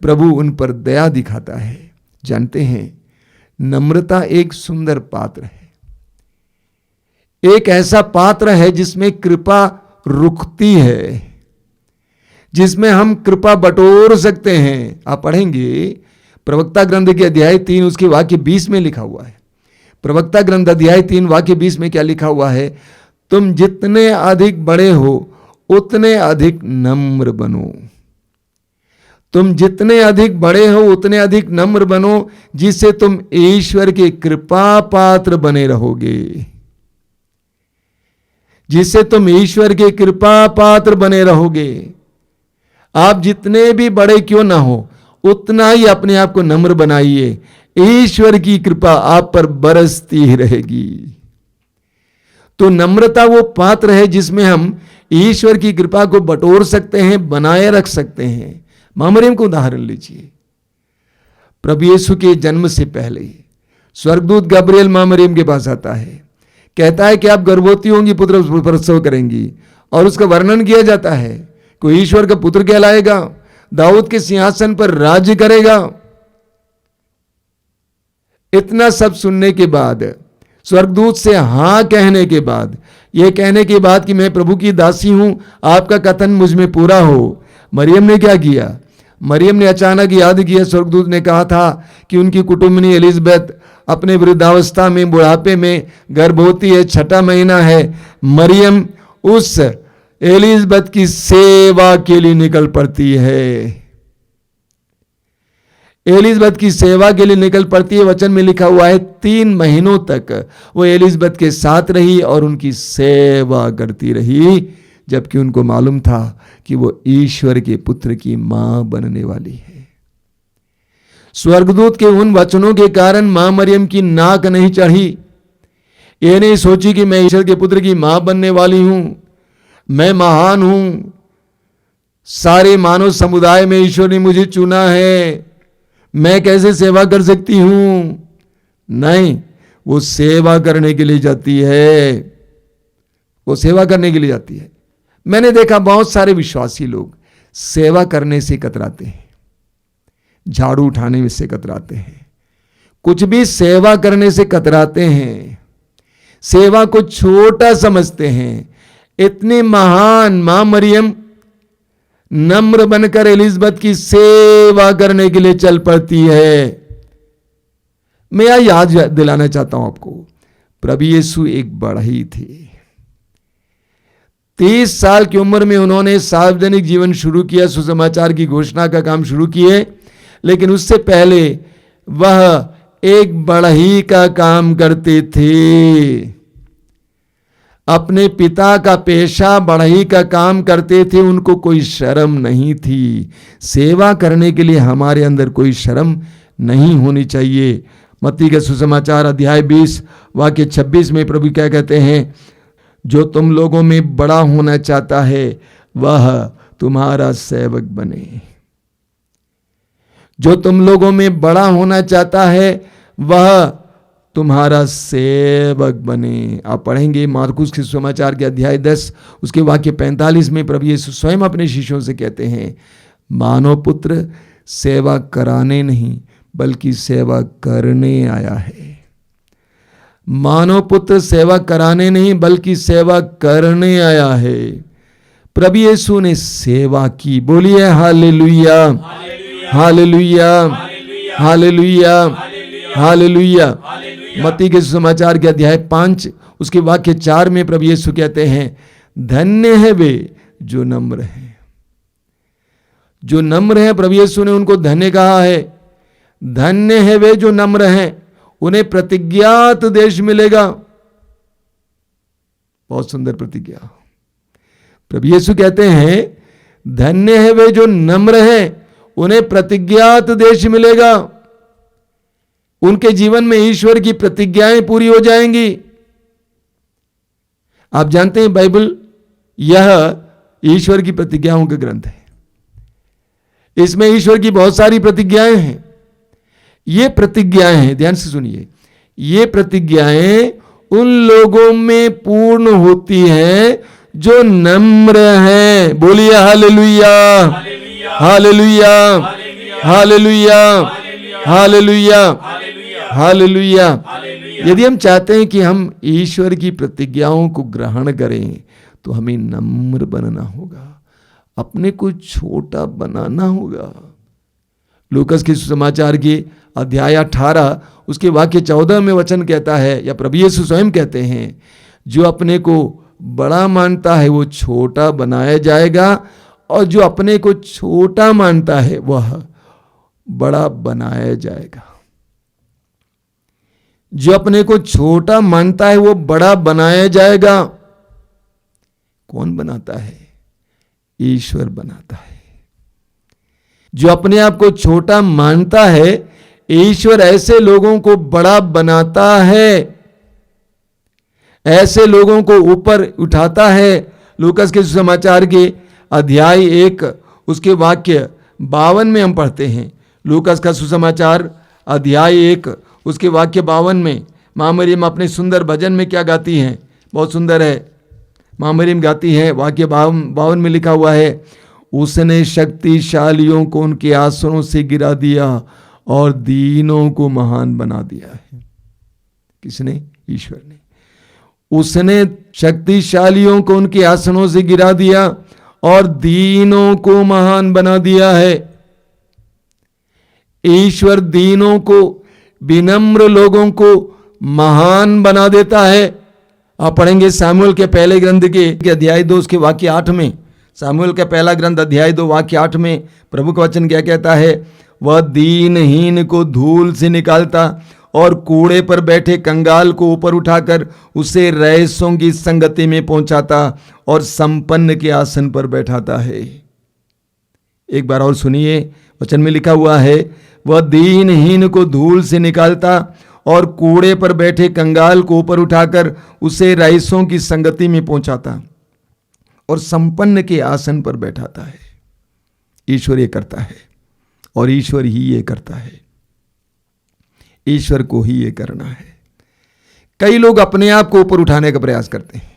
प्रभु उन पर दया दिखाता है। जानते हैं नम्रता एक सुंदर पात्र है, एक ऐसा पात्र है जिसमें कृपा रुकती है, जिसमें हम कृपा बटोर सकते हैं। आप पढ़ेंगे प्रवक्ता ग्रंथ के अध्याय 3 उसके वाक्य 20 में लिखा हुआ है। प्रवक्ता ग्रंथ अध्याय 3 वाक्य 20 में क्या लिखा हुआ है? तुम जितने अधिक बड़े हो उतने अधिक नम्र बनो। तुम जितने अधिक बड़े हो उतने अधिक नम्र बनो, जिससे तुम ईश्वर के कृपा पात्र बने रहोगे। जिससे तुम ईश्वर के कृपा पात्र बने रहोगे। आप जितने भी बड़े क्यों ना हो उतना ही अपने आप को नम्र बनाइए, ईश्वर की कृपा आप पर बरसती ही रहेगी। तो नम्रता वो पात्र है जिसमें हम ईश्वर की कृपा को बटोर सकते हैं, बनाए रख सकते हैं। मां मरियम को उदाहरण लीजिए। प्रभु यीशु के जन्म से पहले स्वर्गदूत गब्रिएल मां मरियम के पास आता है, कहता है कि आप गर्भवती होंगी, पुत्र प्रसव करेंगी, और उसका वर्णन किया जाता है कोई ईश्वर का पुत्र कहलाएगा, दाऊद के सिंहासन पर राज्य करेगा। इतना सब सुनने के बाद, स्वर्गदूत से हां कहने के बाद, यह कहने के बाद कि मैं प्रभु की दासी हूं, आपका कथन मुझ में पूरा हो, मरियम ने क्या किया? मरियम ने अचानक याद किया, स्वर्गदूत ने कहा था कि उनकी कुटुंबनी एलिजबेथ अपने वृद्धावस्था में, बुढ़ापे में गर्भवती है, 6वां महीना है। मरियम उस एलिजबेथ की सेवा के लिए निकल पड़ती है। एलिजबेथ की सेवा के लिए निकल पड़ती है। वचन में लिखा हुआ है 3 महीनों तक वो एलिजबेथ के साथ रही और उनकी सेवा करती रही, जबकि उनको मालूम था कि वो ईश्वर के पुत्र की मां बनने वाली है। स्वर्गदूत के उन वचनों के कारण मां मरियम की नाक नहीं चढ़ी। ये नहीं सोची कि मैं ईश्वर के पुत्र की मां बनने वाली हूं, मैं महान हूं, सारे मानव समुदाय में ईश्वर ने मुझे चुना है, मैं कैसे सेवा कर सकती हूं। नहीं, वो सेवा करने के लिए जाती है। वो सेवा करने के लिए जाती है। मैंने देखा बहुत सारे विश्वासी लोग सेवा करने से कतराते हैं, झाड़ू उठाने में से कतराते हैं, कुछ भी सेवा करने से कतराते हैं, सेवा को छोटा समझते हैं। इतनी महान मां मरियम नम्र बनकर एलिजबेथ की सेवा करने के लिए चल पड़ती है। मैं यह याद दिलाना चाहता हूं आपको, प्रभु यीशु एक बढ़ई थे। 30 साल की उम्र में उन्होंने सार्वजनिक जीवन शुरू किया, सुसमाचार की घोषणा का काम शुरू किए, लेकिन उससे पहले वह एक बढ़ई का काम करते थे। अपने पिता का पेशा बढ़ई का काम करते थे, उनको कोई शर्म नहीं थी। सेवा करने के लिए हमारे अंदर कोई शर्म नहीं होनी चाहिए। मत्ती का सुसमाचार अध्याय 20 वाक्य 26 में प्रभु क्या कहते हैं? जो तुम लोगों में बड़ा होना चाहता है वह तुम्हारा सेवक बने। जो तुम लोगों में बड़ा होना चाहता है वह तुम्हारा सेवक बने। आप पढ़ेंगे मार्कुस के सुसमाचार के अध्याय 10 उसके वाक्य 45 में प्रभु यीशु स्वयं अपने शिष्यों से कहते हैं, मानव पुत्र सेवा कराने नहीं बल्कि सेवा करने आया है। मानव पुत्र सेवा कराने नहीं बल्कि सेवा करने आया है। प्रभु यीशु ने सेवा की। बोलिए हालेलुया, हालेलुया, हालेलुया, हालेलुया। मत्ती के सुसमाचार के अध्याय 5 उसके वाक्य 4 में प्रभु यीशु कहते हैं, धन्य है वे जो नम्र हैं। जो नम्र हैं, प्रभु यीशु ने उनको धन्य कहा है। धन्य है वे जो नम्र हैं, उन्हें प्रतिज्ञात देश मिलेगा। बहुत सुंदर प्रतिज्ञा। प्रभु यीशु कहते हैं, धन्य है वे जो नम्र हैं, उन्हें प्रतिज्ञात देश मिलेगा। उनके जीवन में ईश्वर की प्रतिज्ञाएं पूरी हो जाएंगी। आप जानते हैं बाइबल यह ईश्वर की प्रतिज्ञाओं का ग्रंथ है। इसमें ईश्वर की बहुत सारी प्रतिज्ञाएं हैं। ये प्रतिज्ञाएं हैं, ध्यान से सुनिए, ये प्रतिज्ञाएं उन लोगों में पूर्ण होती हैं जो नम्र हैं। बोलिए hallelujah, hallelujah, hallelujah, hallelujah, hallelujah. यदि हम चाहते हैं कि हम ईश्वर की प्रतिज्ञाओं को ग्रहण करें तो हमें नम्र बनना होगा, अपने को छोटा बनाना होगा। लूकास के सुसमाचार के अध्याय 18 उसके वाक्य 14 में वचन कहता है, या प्रभु यीशु स्वयं कहते हैं, जो अपने को बड़ा मानता है वो छोटा बनाया जाएगा, और जो अपने को छोटा मानता है वह बड़ा बनाया जाएगा। जो अपने को छोटा मानता है वो बड़ा बनाया जाएगा। कौन बनाता है? ईश्वर बनाता है। जो अपने आप को छोटा मानता है, ईश्वर ऐसे लोगों को बड़ा बनाता है, ऐसे लोगों को ऊपर उठाता है। लूकास के सुसमाचार के अध्याय 1 उसके वाक्य 52 में हम पढ़ते हैं। लूकास का सुसमाचार अध्याय 1 उसके वाक्य 52 में मां मरियम अपने सुंदर भजन में क्या गाती हैं? बहुत सुंदर है। मां मरियम गाती है, वाक्य 52 में लिखा हुआ है, उसने शक्तिशालियों को उनके आसनों से गिरा दिया और दीनों को महान बना दिया है। किसने? ईश्वर ने। उसने शक्तिशालियों को उनके आसनों से गिरा दिया और दीनों को महान बना दिया है। ईश्वर दीनों को, विनम्र लोगों को महान बना देता है। आप पढ़ेंगे सामुएल के पहले ग्रंथ के अध्याय 2 उसके वाक्य 8 में। सामुएल का पहला ग्रंथ अध्याय 2 वाक्य 8 में प्रभु का वचन क्या कहता है? वह दीनहीन को धूल से निकालता और कूड़े पर बैठे कंगाल को ऊपर उठाकर उसे रईसों की संगति में पहुंचाता और संपन्न के आसन पर बैठाता है। एक बार और सुनिए, वचन में लिखा हुआ है, वह दीनहीन को धूल से निकालता और कूड़े पर बैठे कंगाल को ऊपर उठाकर उसे रईसों की संगति में पहुंचाता और संपन्न के आसन पर बैठाता है। ईश्वर ये करता है और ईश्वर ही ये करता है। ईश्वर को ही ये करना है। कई लोग अपने आप को ऊपर उठाने का प्रयास करते हैं,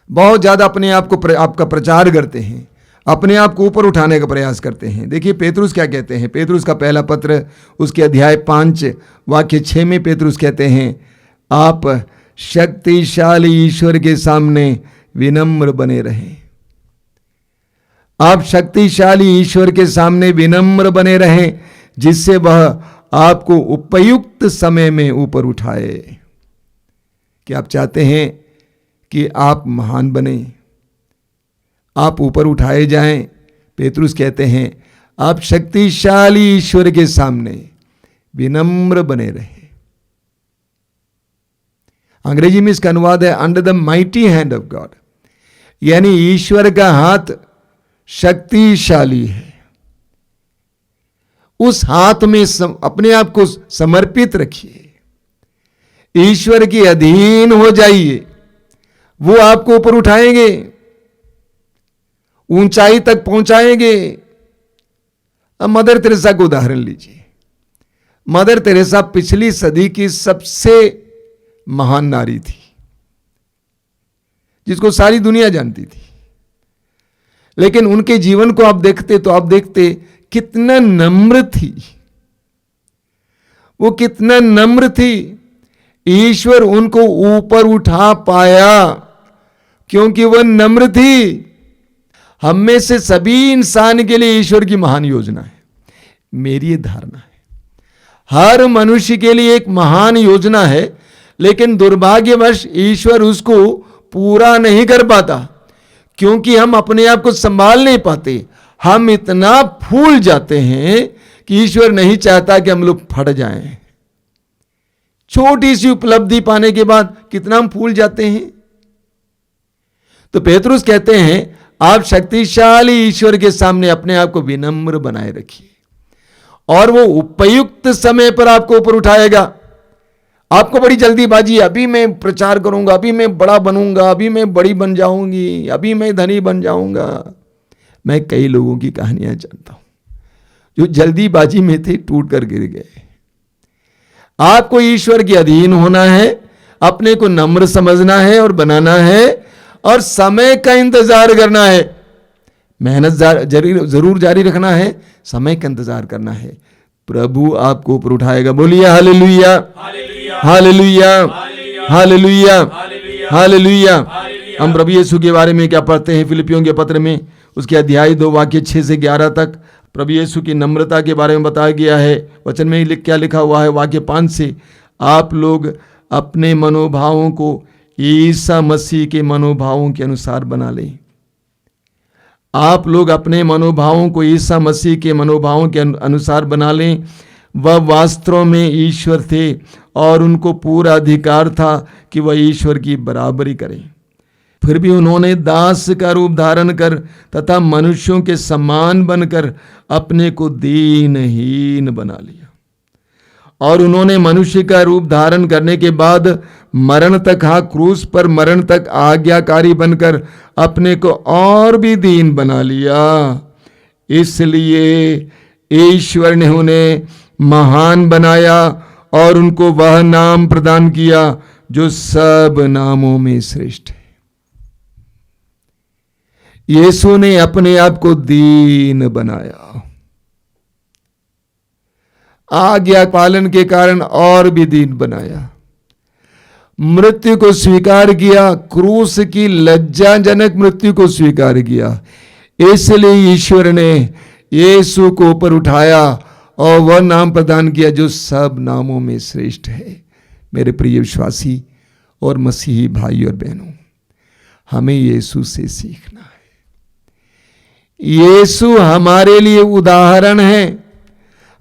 बहुत ज्यादा अपने आप को आपका प्रचार करते हैं, अपने आप को ऊपर उठाने का प्रयास करते हैं। देखिए पेतरुस क्या कहते हैं। पेतरुस का पहला पत्र उसके अध्याय 5 वाक्य 6 में पेतरुस कहते हैं, आप शक्तिशाली ईश्वर के सामने विनम्र बने रहें। आप शक्तिशाली ईश्वर के सामने विनम्र बने रहें, जिससे वह आपको उपयुक्त समय में ऊपर उठाए। क्या आप चाहते हैं कि आप महान बने, आप ऊपर उठाए जाएं? पेतरुस कहते हैं, आप शक्तिशाली ईश्वर के सामने विनम्र बने रहें। अंग्रेजी में इसका अनुवाद है under the mighty hand of God, यानी ईश्वर का हाथ शक्तिशाली है। उस हाथ में अपने आप को समर्पित रखिए, ईश्वर के अधीन हो जाइए, वो आपको ऊपर उठाएंगे, ऊंचाई तक पहुंचाएंगे। अब मदर तेरेसा को उदाहरण लीजिए। मदर तेरेसा पिछली सदी की सबसे महान नारी थी, जिसको सारी दुनिया जानती थी। लेकिन उनके जीवन को आप देखते तो आप देखते कितना नम्र थी, वो कितना नम्र थी। ईश्वर उनको ऊपर उठा पाया क्योंकि वह नम्र थी। हम में से सभी इंसान के लिए ईश्वर की महान योजना है। मेरी ये धारणा है, हर मनुष्य के लिए एक महान योजना है, लेकिन दुर्भाग्यवश ईश्वर उसको पूरा नहीं कर पाता क्योंकि हम अपने आप को संभाल नहीं पाते। हम इतना फूल जाते हैं कि ईश्वर नहीं चाहता कि हम लोग फट जाएं। छोटी सी उपलब्धि पाने के बाद कितना हम फूल जाते हैं। तो पेतरुस कहते हैं, आप शक्तिशाली ईश्वर के सामने अपने आप को विनम्र बनाए रखिए और वो उपयुक्त समय पर आपको ऊपर उठाएगा। आपको बड़ी जल्दीबाजी, अभी मैं प्रचार करूंगा, अभी मैं बड़ा बनूंगा, अभी मैं बड़ी बन जाऊंगी, अभी मैं धनी बन जाऊंगा। मैं कई लोगों की कहानियां जानता हूं जो जल्दीबाजी में थे, टूट कर गिर गए। आपको ईश्वर के अधीन होना है, अपने को नम्र समझना है और बनाना है, और समय का इंतजार करना है। मेहनत जरूर जारी रखना है, समय का इंतजार करना है। प्रभु आपको ऊपर उठाएगा। बोलिए हालेलुया, हालेलुया, हालेलुया, हालेलुया। हम प्रभु यीशु के बारे में क्या पढ़ते हैं फिलिपियों के पत्र में, उसके अध्याय 2 वाक्य 6 से 11 तक प्रभु यीशु की नम्रता के बारे में बताया गया है। वचन में क्या लिखा हुआ है वाक्य 5 से, आप लोग अपने मनोभावों को ईसा मसीह के मनोभावों के अनुसार बना लें। आप लोग अपने मनोभावों को ईसा मसीह के मनोभावों के अनुसार बना लें। वह वास्तव में ईश्वर थे और उनको पूरा अधिकार था कि वह ईश्वर की बराबरी करें। फिर भी उन्होंने दास का रूप धारण कर तथा मनुष्यों के समान बनकर अपने को दीनहीन बना लिया। और उन्होंने मनुष्य का रूप धारण करने के बाद मरण तक, हाँ क्रूस पर मरण तक आज्ञाकारी बनकर अपने को और भी दीन बना लिया। इसलिए ईश्वर ने उन्हें महान बनाया और उनको वह नाम प्रदान किया जो सब नामों में श्रेष्ठ है। यीशु ने अपने आप को दीन बनाया, आज्ञा पालन के कारण और भी दीन बनाया। मृत्यु को स्वीकार किया, क्रूस की लज्जाजनक मृत्यु को स्वीकार किया। इसलिए ईश्वर ने यीशु को ऊपर उठाया और वह नाम प्रदान किया जो सब नामों में श्रेष्ठ है। मेरे प्रिय विश्वासी और मसीही भाई और बहनों, हमें यीशु से सीखना है। यीशु हमारे लिए उदाहरण है,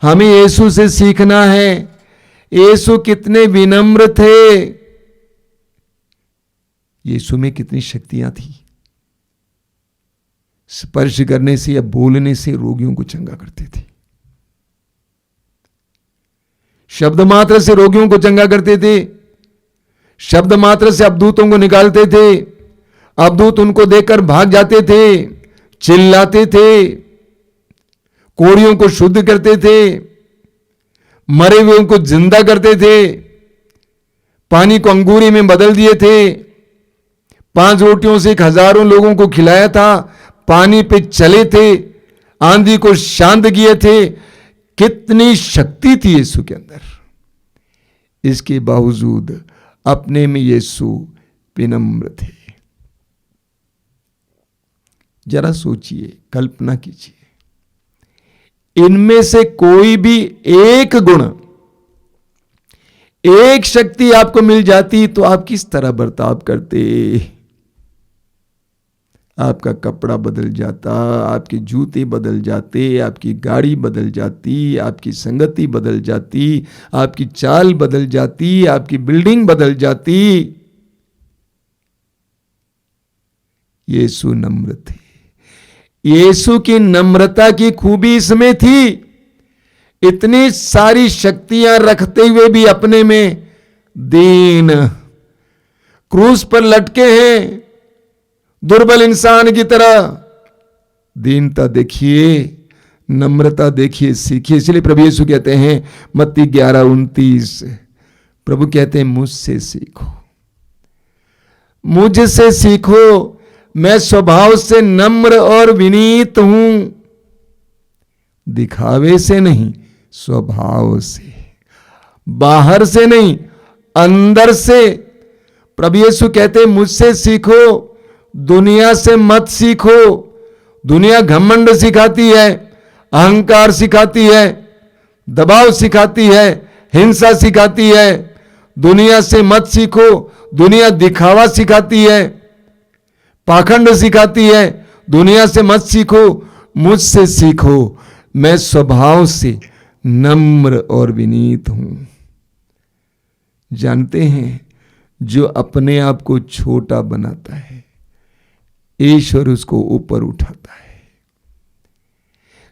हमें यीशु से सीखना है। यीशु कितने विनम्र थे, यीशु में कितनी शक्तियां थी। स्पर्श करने से या बोलने से रोगियों को चंगा करते थे, शब्द मात्र से रोगियों को चंगा करते थे, शब्द मात्र से अबदूतों को निकालते थे। अबदूत उनको देखकर भाग जाते थे, चिल्लाते थे, कोढ़ियों को शुद्ध करते थे, मरे हुए को जिंदा करते थे, पानी को अंगूरी में बदल दिए थे, 5 रोटियों से 1000 लोगों को खिलाया था, पानी पे चले थे, आंधी को शांत किए थे। कितनी शक्ति थी यीशु के अंदर। इसके बावजूद अपने में यीशु विनम्र थे। जरा सोचिए, कल्पना कीजिए, इनमें से कोई भी एक गुण, एक शक्ति आपको मिल जाती तो आप किस तरह बर्ताव करते? आपका कपड़ा बदल जाता, आपके जूते बदल जाते, आपकी गाड़ी बदल जाती, आपकी संगति बदल जाती, आपकी चाल बदल जाती, आपकी बिल्डिंग बदल जाती। यीशु नम्र थे। यीशु की नम्रता की खूबी इसमें थी, इतनी सारी शक्तियां रखते हुए भी अपने में दीन, क्रूस पर लटके हैं दुर्बल इंसान की तरह। दीनता देखिए, नम्रता देखिए, सीखिए। इसलिए प्रभु यीशु कहते हैं मत्ती 11:29, प्रभु कहते हैं मुझसे सीखो, मुझसे सीखो, मैं स्वभाव से नम्र और विनीत हूं। दिखावे से नहीं, स्वभाव से, बाहर से नहीं, अंदर से। प्रभु यीशु कहते हैं मुझसे सीखो, दुनिया से मत सीखो। दुनिया घमंड सिखाती है, अहंकार सिखाती है, दबाव सिखाती है, हिंसा सिखाती है। दुनिया से मत सीखो। दुनिया दिखावा सिखाती है, पाखंड सिखाती है। दुनिया से मत सीखो, मुझसे सीखो, मैं स्वभाव से नम्र और विनीत हूं। जानते हैं, जो अपने आप को छोटा बनाता है, ईश्वर उसको ऊपर उठाता है।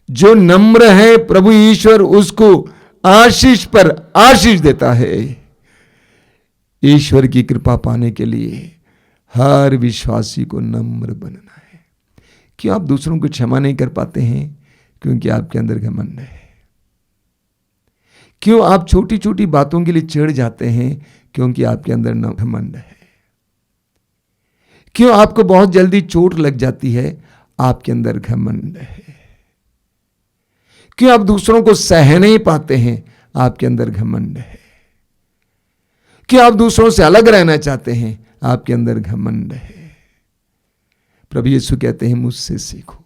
जो नम्र है, प्रभु ईश्वर उसको आशीष पर आशीष देता है। ईश्वर की कृपा पाने के लिए हर विश्वासी को नम्र बनना है। क्यों आप दूसरों को क्षमा नहीं कर पाते हैं? क्योंकि आपके अंदर घमंड है। क्यों आप छोटी छोटी बातों के लिए चिढ़ जाते हैं? क्योंकि आपके अंदर घमंड है। क्यों आपको बहुत जल्दी चोट लग जाती है? आपके अंदर घमंड है। क्यों आप दूसरों को सह नहीं पाते हैं? आपके अंदर घमंड है। क्यों आप दूसरों से अलग रहना चाहते हैं? आपके अंदर घमंड है। प्रभु यीशु कहते हैं, मुझसे सीखो,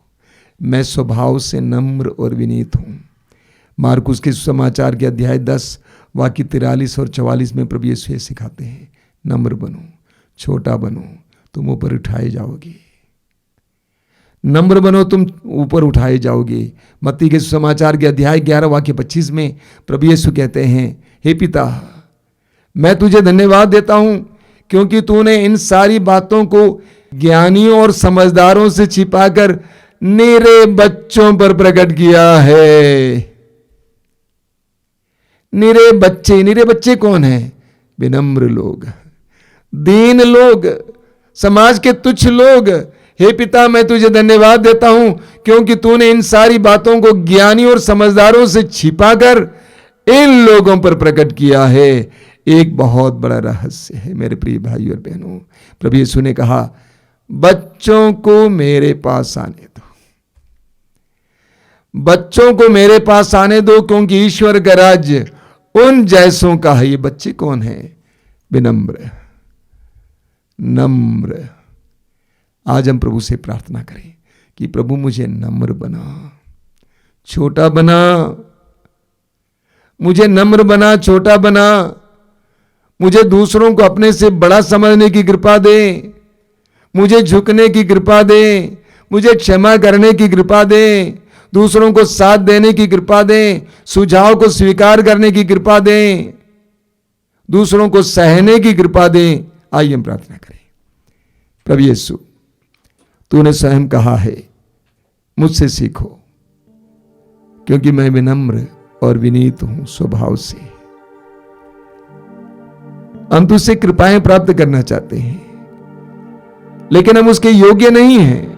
मैं स्वभाव से नम्र और विनीत हूं। मार्कुस के समाचार के अध्याय 10 वाक्य 43 और 44 में प्रभु यीशु ये सिखाते हैं, नम्र बनो, छोटा बनो, तुम ऊपर उठाए जाओगे। नम्र बनो, तुम ऊपर उठाए जाओगे। मत्ती के समाचार के अध्याय 11 वाक्य 25 में प्रभु यीशु कहते हैं, हे पिता, मैं तुझे धन्यवाद देता हूं क्योंकि तूने इन सारी बातों को ज्ञानियों और समझदारों से छिपाकर निरे बच्चों पर प्रकट किया है। निरे बच्चे कौन हैं? विनम्र लोग, दीन लोग, समाज के तुच्छ लोग। हे पिता, मैं तुझे धन्यवाद देता हूं क्योंकि तूने इन सारी बातों को ज्ञानी और समझदारों से छिपाकर इन लोगों पर प्रकट किया है। एक बहुत बड़ा रहस्य है मेरे प्रिय भाई और बहनों। प्रभु यीशु ने कहा, बच्चों को मेरे पास आने दो, बच्चों को मेरे पास आने दो, क्योंकि ईश्वर का राज्य उन जैसों का है। ये बच्चे कौन हैं? विनम्र, नम्र। आज हम प्रभु से प्रार्थना करें कि प्रभु मुझे नम्र बना, छोटा बना, मुझे नम्र बना, छोटा बना। मुझे दूसरों को अपने से बड़ा समझने की कृपा दे, मुझे झुकने की कृपा दे, मुझे क्षमा करने की कृपा दे, दूसरों को साथ देने की कृपा दे, सुझाव को स्वीकार करने की कृपा दे, दूसरों को सहने की कृपा दे। आइए हम प्रार्थना करें। प्रभु यीशु, तूने स्वयं कहा है, मुझसे सीखो क्योंकि मैं विनम्र और विनीत हूं स्वभाव से। हम तुझसे कृपाएं प्राप्त करना चाहते हैं, लेकिन हम उसके योग्य नहीं हैं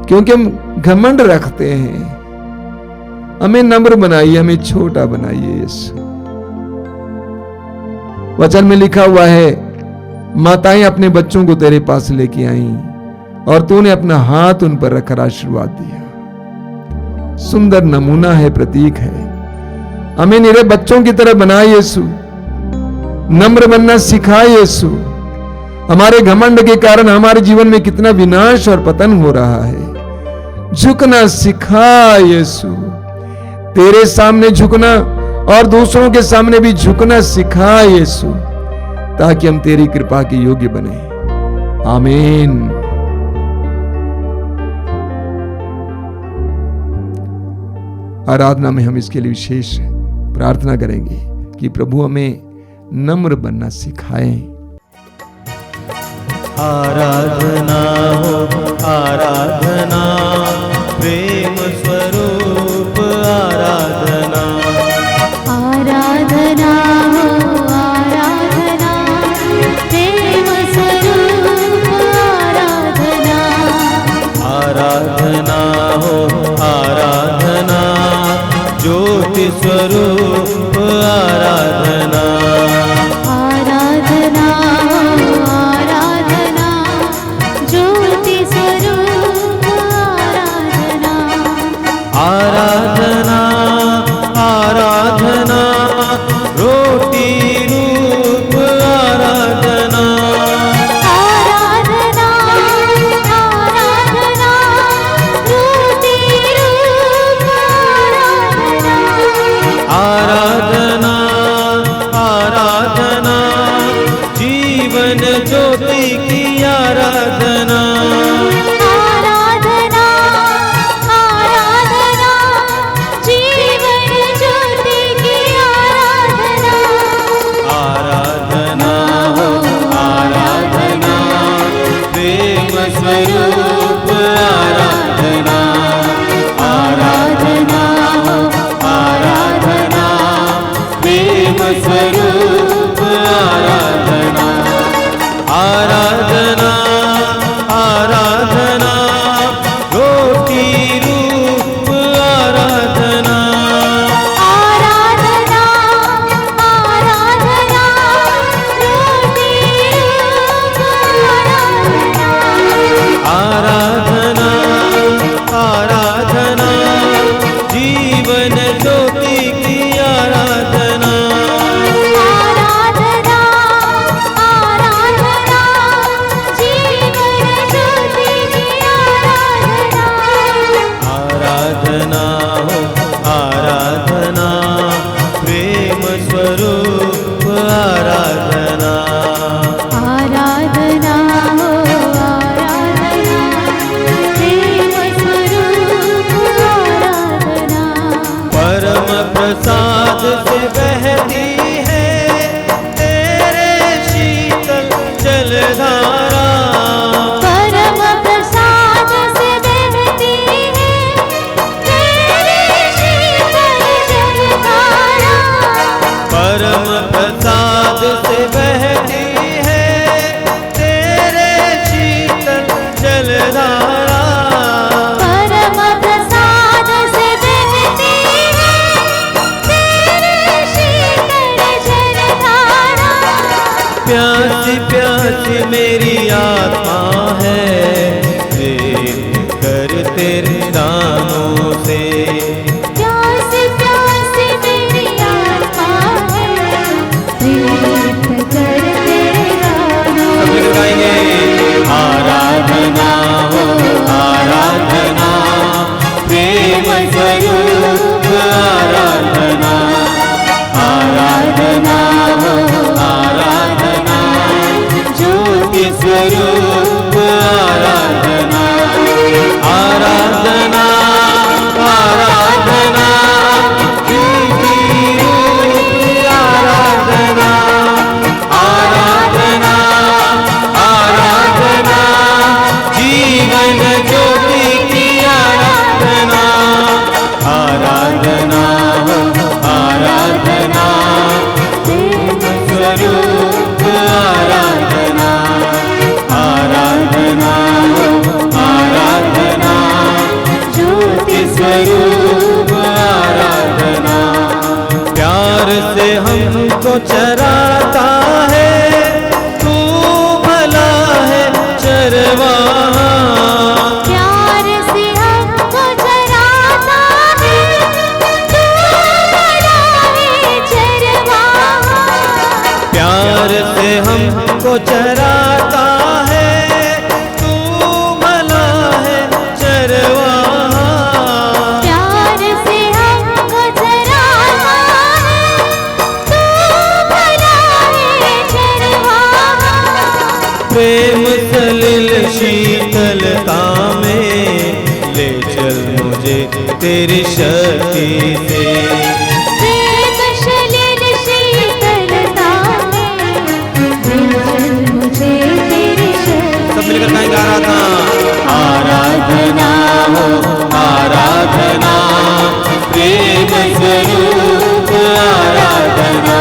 क्योंकि हम घमंड रखते हैं। हमें नम्र बनाइए, हमें छोटा बनाइए यीशु। वचन में लिखा हुआ है, माताएं अपने बच्चों को तेरे पास लेके आईं और तूने अपना हाथ उन पर रखकर आशीर्वाद दिया। सुंदर नमूना है, प्रतीक है। हमें निरे बच्चों की तरह बनाए यीशु, नम्र बनना सिखाए यीशु। हमारे घमंड के कारण हमारे जीवन में कितना विनाश और पतन हो रहा है। झुकना सिखा यीशु, तेरे सामने झुकना और दूसरों के सामने भी झुकना सिखा यीशु, ताकि हम तेरी कृपा के योग्य बने। आमीन। आराधना में हम इसके लिए विशेष प्रार्थना करेंगे कि प्रभु हमें नम्र बनना सिखाएं। आराधना हो आराधना, प्रेम स्वरूप आराधना। आराधना हो आराधना, प्रेम स्वरूप आराधना। आराधना हो आराधना, ज्योति स्वरूप आराधना। आराधना हो आराधना, ज्योति स्वरूप आराधना। आराधना आराधना, रोटी रूप आराधना। आराधना आराधना, रोटी रूप आराधना। आराधना आराधना, जीवन ज्योति की आराधना। आराधना आराधना, जीवन ज्योति की आराधना। आराधना हो आराधना, प्रेम स्वरूप आराधना। आराधना हो आराधना, प्रेम स्वरूप आराधना। आराधना आराधना, रोटी रूप आराधना। आराधना आराधना, रोटी रूप आराधना हो आराधना, प्रेम स्वरूप आराधना, आराधना हो आराधना, ज्योति स्वरूप आराधना, आराधना आराधना, ज्योति रूप आराधना, आराधना आराधना, जीवन ज्योति की आराधना, आराधना हो आराधना, प्रेम स्वरूप आराधना, आराधना हो आराधना, ज्योति स्वरूप आराधना। प्यार से हमको चराता है तू, भला है चरवाहा, प्यार से हमको चराता है तू, भला है चरवाहा, प्यार से हमको चराता है तू, भला है चरवाहा, प्यार से हमको चराता है तू, भला है चरवाहा, प्रेम सलिल शीतलता में ले चल मुझे तेरी शक्ति से, प्रेम सलिल शीतलता में दिल मुझे तेरी शक्ति। सब मिलकर गाएंगे आराधना, आराधना हो आराधना, प्रेम स्वरूप आराधना,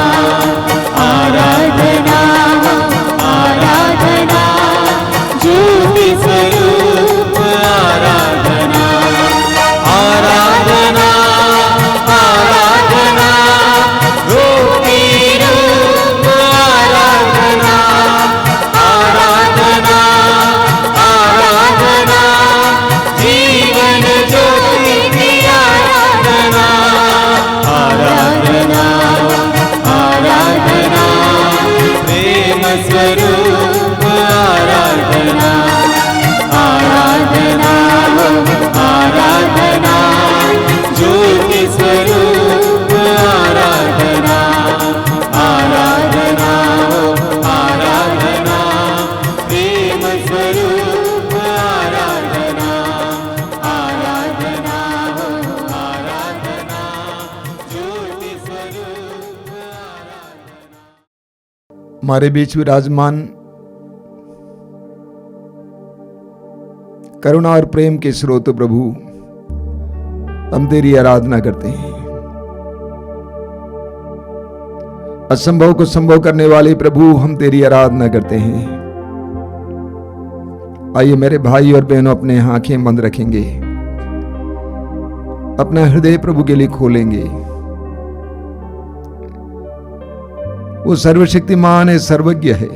आराधना हो आराधना, ज्योति स्वरूप आराधना, आराधना आराधना, ज्योति रूप आराधना, आराधना आराधना, जीवन ज्योति की आराधना, आराधना आराधना, प्रेम स्वरूप आराधना, आराधना हो आराधना, ज्योति स्वरूप आराधना, आराधना हो आराधना, प्रेम स्वरूप आराधना, आराधना हो आराधना, ज्योति स्वरूप आराधना। हमारे बीच विराजमान करुणा और प्रेम के स्रोत प्रभु, हम तेरी आराधना करते हैं। असंभव को संभव करने वाले प्रभु, हम तेरी आराधना करते हैं। आइए मेरे भाई और बहनों, अपने आंखें बंद रखेंगे, अपना हृदय प्रभु के लिए खोलेंगे। वो सर्वशक्तिमान है, सर्वज्ञ है,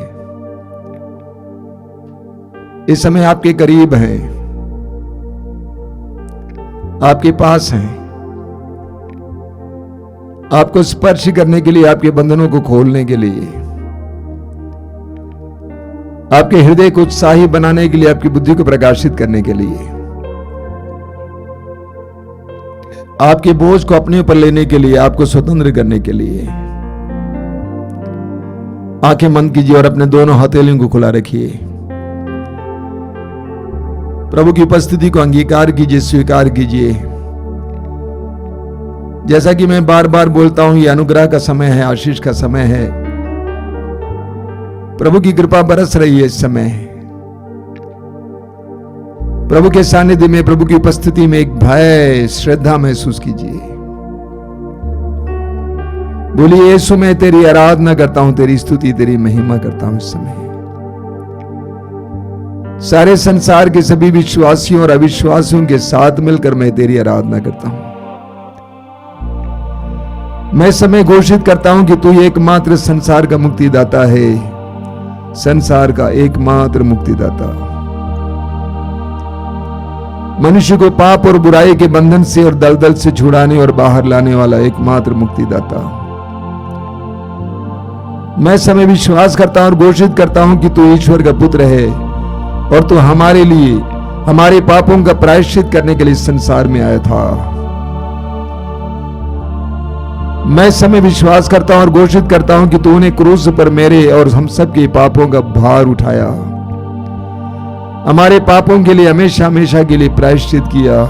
इस समय आपके करीब हैं, आपके पास हैं, आपको स्पर्श करने के लिए, आपके बंधनों को खोलने के लिए, आपके हृदय को उत्साही बनाने के लिए, आपकी बुद्धि को प्रकाशित करने के लिए, आपके बोझ को अपने ऊपर लेने के लिए, आपको स्वतंत्र करने के लिए। आंखें बंद कीजिए और अपने दोनों हथेलियों को खुला रखिए। प्रभु की उपस्थिति को अंगीकार कीजिए, स्वीकार कीजिए। जैसा कि मैं बार बार बोलता हूं, यह अनुग्रह का समय है, आशीष का समय है। प्रभु की कृपा बरस रही है इस समय। प्रभु के सानिध्य में, प्रभु की उपस्थिति में एक भय, श्रद्धा महसूस कीजिए। बोलिए, यीशु मैं तेरी आराधना करता हूं, तेरी स्तुति, तेरी महिमा करता हूं इस समय। सारे संसार के सभी विश्वासियों और अविश्वासियों के साथ मिलकर मैं तेरी आराधना करता हूं। मैं समय घोषित करता हूं कि तू एकमात्र संसार का मुक्तिदाता है, संसार का एकमात्र मुक्तिदाता, मनुष्य को पाप और बुराई के बंधन से और दलदल से छुड़ाने और बाहर लाने वाला एकमात्र मुक्तिदाता। मैं समय विश्वास करता हूं और घोषित करता हूं कि तू ईश्वर का पुत्र है, और तू हमारे लिए, हमारे पापों का प्रायश्चित करने के लिए संसार में आया था। मैं समय विश्वास करता हूं और घोषित करता हूं कि तूने क्रूस पर मेरे और हम सब के पापों का भार उठाया, हमारे पापों के लिए हमेशा हमेशा के लिए प्रायश्चित किया।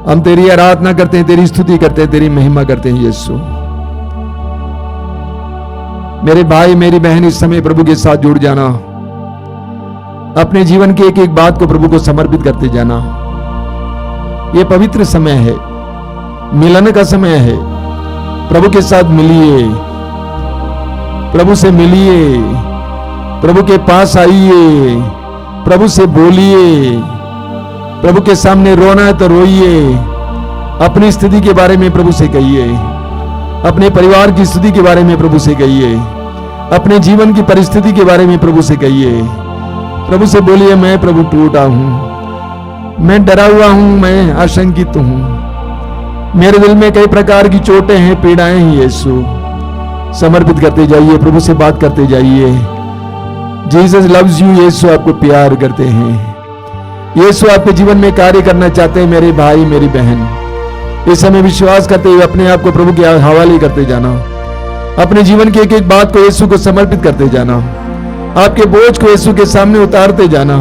हम तेरी आराधना करते हैं, तेरी स्तुति करते हैं, तेरी महिमा करते हैं यीशु। मेरे भाई मेरी बहन इस समय प्रभु के साथ जुड़ जाना, अपने जीवन की एक एक बात को प्रभु को समर्पित करते जाना। यह पवित्र समय है, मिलन का समय है। प्रभु के साथ मिलिए, प्रभु से मिलिए, प्रभु के पास आइए, प्रभु से बोलिए। प्रभु के सामने रोना है तो रोइए, अपनी स्थिति के बारे में प्रभु से कहिए, अपने परिवार की स्थिति के बारे में प्रभु से कहिए, अपने जीवन की परिस्थिति के बारे में प्रभु से कहिए। प्रभु से बोलिए, मैं प्रभु टूटा हूं, मैं डरा हुआ हूं, मैं आशंकित हूं, मेरे दिल में कई प्रकार की चोटें हैं, पीड़ाएं हैं। यीशु समर्पित करते जाइए, प्रभु से बात करते जाइए। जीसस लव्स यू, यीशु आपको प्यार करते हैं, यीशु आपके जीवन में कार्य करना चाहते हैं। मेरे भाई मेरी बहन, इस समय विश्वास करते हुए अपने आप को प्रभु के हवाले करते जाना, अपने जीवन की एक एक बात को यीशु को समर्पित करते जाना, आपके बोझ को यीशु के सामने उतारते जाना,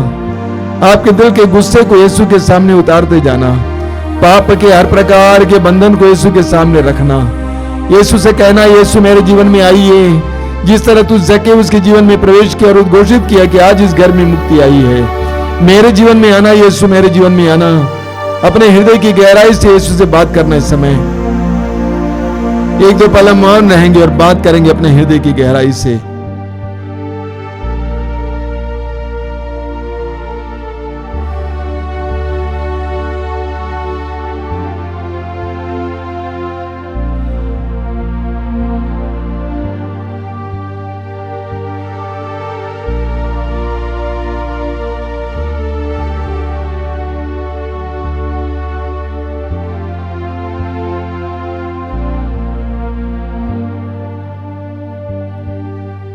आपके दिल के गुस्से को यीशु के सामने उतारते जाना, पाप के हर प्रकार के बंधन को यीशु के सामने रखना। यीशु से कहना, यीशु मेरे जीवन में आइए। जिस तरह तू ज़क्केउस के जीवन में प्रवेश किया और उद्घोषित किया कि आज इस घर में मुक्ति आई है, मेरे जीवन में आना यीशु, मेरे जीवन में आना। अपने हृदय की गहराई से यीशु से बात करना। इस समय एक दो पल हम मौन रहेंगे और बात करेंगे अपने हृदय की गहराई से।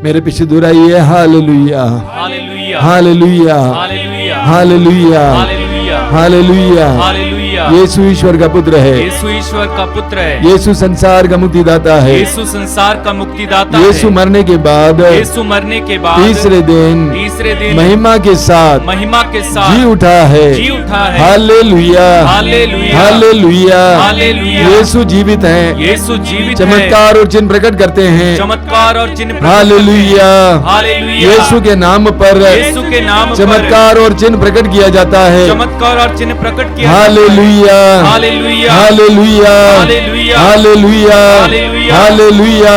मेरे पीछे दोहराइए, hallelujah, hallelujah, hallelujah, hallelujah, hallelujah, hallelujah, hallelujah. Hallelujah. Yeshu ईश्वर का पुत्र है, यीशु ईश्वर का पुत्र है, यीशु संसार का मुक्तिदाता है, यीशु संसार का मुक्तिदाता यीशु है। मरने के बाद यीशु मरने के बाद तीसरे दिन महिमा के साथ जी उठा है, जी उठा है। Hallelujah, hallelujah, hallelujah, hallelujah. Yeshu जीवित है, यीशु जीवित है, चमत्कार और चिन्ह प्रकट करते हैं। चमत्कार और चिन्ह प्रकट हालेलुया, हालेलुया। यीशु के नाम पर यीशु के नाम पर चमत्कार और चिन्ह प्रकट किया जाता है। चमत्कार और चिन्ह प्रकट किया hallelujah, hallelujah, hallelujah, hallelujah, hallelujah, hallelujah, hallelujah,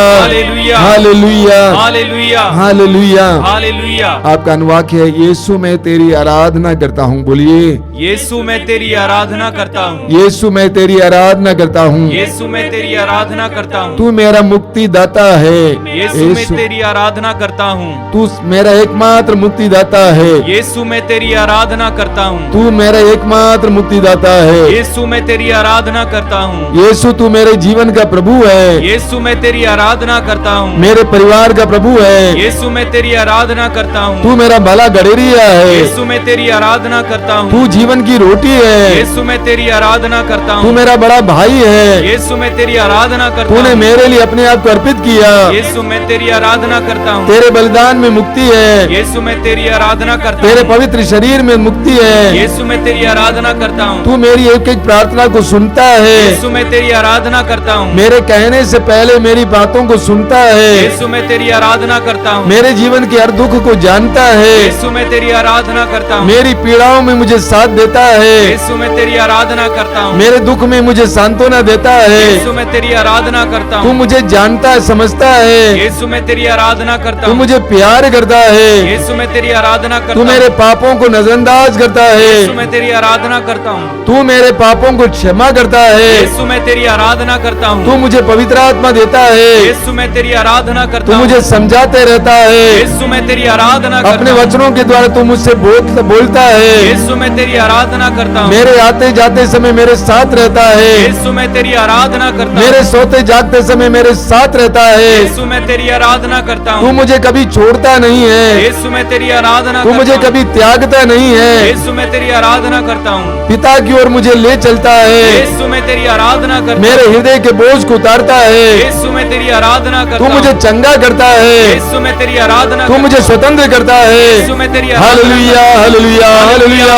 hallelujah, hallelujah, hallelujah, hallelujah. Hallelujah. आपका अनुवाक्य है, यीशु मैं तेरी आराधना करता हूँ। बोलिए, यीशु मैं तेरी आराधना करता हूँ, यीशु मैं तेरी आराधना करता हूँ। यीशु मैं तेरी आराधना करता हूँ, तू मेरा मुक्तिदाता है, यीशु मैं तेरी आराधना करता हूँ, तू मेरा एकमात्र मुक्तिदाता है, यीशु मैं तेरी आराधना करता हूँ, तू मेरा एकमात्र मुक्तिदाता है। यीशु मैं तेरी आराधना करता हूँ, यीशु तू मेरे जीवन का प्रभु है, यीशु मैं तेरी आराधना करता हूँ, मेरे परिवार का प्रभु है। यीशु मैं तेरी आराधना करता हूँ, तू मेरा भला गडेरिया है, यीशु मैं तेरी आराधना करता हूँ, तू जीवन की रोटी है, यीशु मैं तेरी आराधना करता तू हूँ, मेरा बड़ा भाई है, यीशु मैं तेरी आराधना करता तूने हूँ, मेरे लिए अपने आप को अर्पित किया। यीशु मैं तेरी आराधना करता हूँ, तेरे बलिदान में मुक्ति है, यीशु मैं तेरी आराधना करता तेरे हूँ, पवित्र शरीर में मुक्ति है। यीशु मैं तेरी आराधना करता हूँ, तू मेरी एक एक प्रार्थना को सुनता है, यीशु मैं तेरी आराधना करता हूँ, मेरे कहने से पहले मेरी बातों को सुनता है, यीशु मैं तेरी आराधना करता हूँ, मेरे जीवन के हर दुख को जानता है, यीशु मैं तेरी आराधना करता हूँ, मेरी पीड़ाओं में मुझे साथ देता है, यीशु मैं तेरी आराधना करता हूँ, मेरे दुख में मुझे सांत्वना देता है। यीशु मैं तेरी आराधना करता तू हूँ, मुझे जानता है, समझता है, यीशु मैं तेरी आराधना करता तू हूँ, मुझे प्यार करता है, यीशु मैं तेरी आराधना तू करता मेरे हूँ, पापों को नजरअंदाज करता यीशु है, मैं तेरी आराधना करता हूँ, तू मेरे पापों को क्षमा करता है, यीशु मैं तेरी आराधना आराधना करता हूँ। तू मुझे पवित्र आत्मा देता है, यीशु मैं तेरी आराधना तू करता हूँ। मुझे समझाते रहता है, यीशु मैं तेरी आराधना करता अपने हूँ। वचनों के द्वारा तू मुझसे बोलता है, यीशु मैं तेरी आराधना करता हूँ। मेरे आते जाते समय मेरे साथ रहता है, यीशु मैं तेरी आराधना करता हूँ। मेरे सोते जागते समय मेरे साथ रहता है, यीशु मैं तेरी आराधना करता तू हूँ। मुझे कभी छोड़ता नहीं है, यीशु मैं तेरी आराधना तू करता मुझे हूँ। कभी त्यागता नहीं है, यीशु मैं तेरी आराधना करता हूँ। पिता की ओर मुझे ले चलता है, यीशु मैं तेरी आराधना करता मेरे हूँ। हृदय के बोझ को उतारता है, यीशु मैं तेरी आराधना करता तू हूँ। मुझे चंगा करता है, यीशु मैं तेरी आराधना तू करता मुझे हूँ। स्वतंत्र करता है। यीशु मैं तेरी आराधना hallelujah hallelujah hallelujah.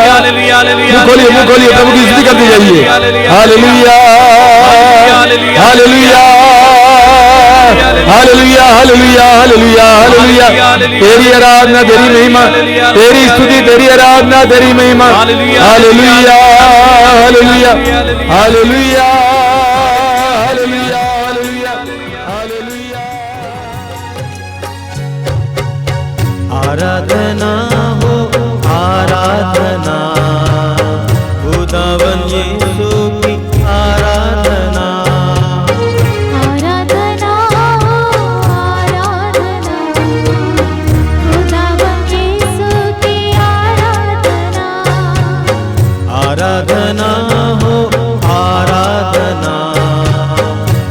Hallelujah, hallelujah, मुंह खोलिए मुंह खोलिए, प्रभु की स्तुति करते जाइए। Hallelujah hallelujah hallelujah hallelujah hallelujah hallelujah. तेरी आराधना तेरी महिमा, तेरी स्तुति तेरी आराधना तेरी महिमा। Hallelujah hallelujah hallelujah hallelujah hallelujah. आराधना हो आराधना, खुदावन यीशु की आराधना। आराधना आराधना, खुदावन यीशु की आराधना। आराधना हो आराधना,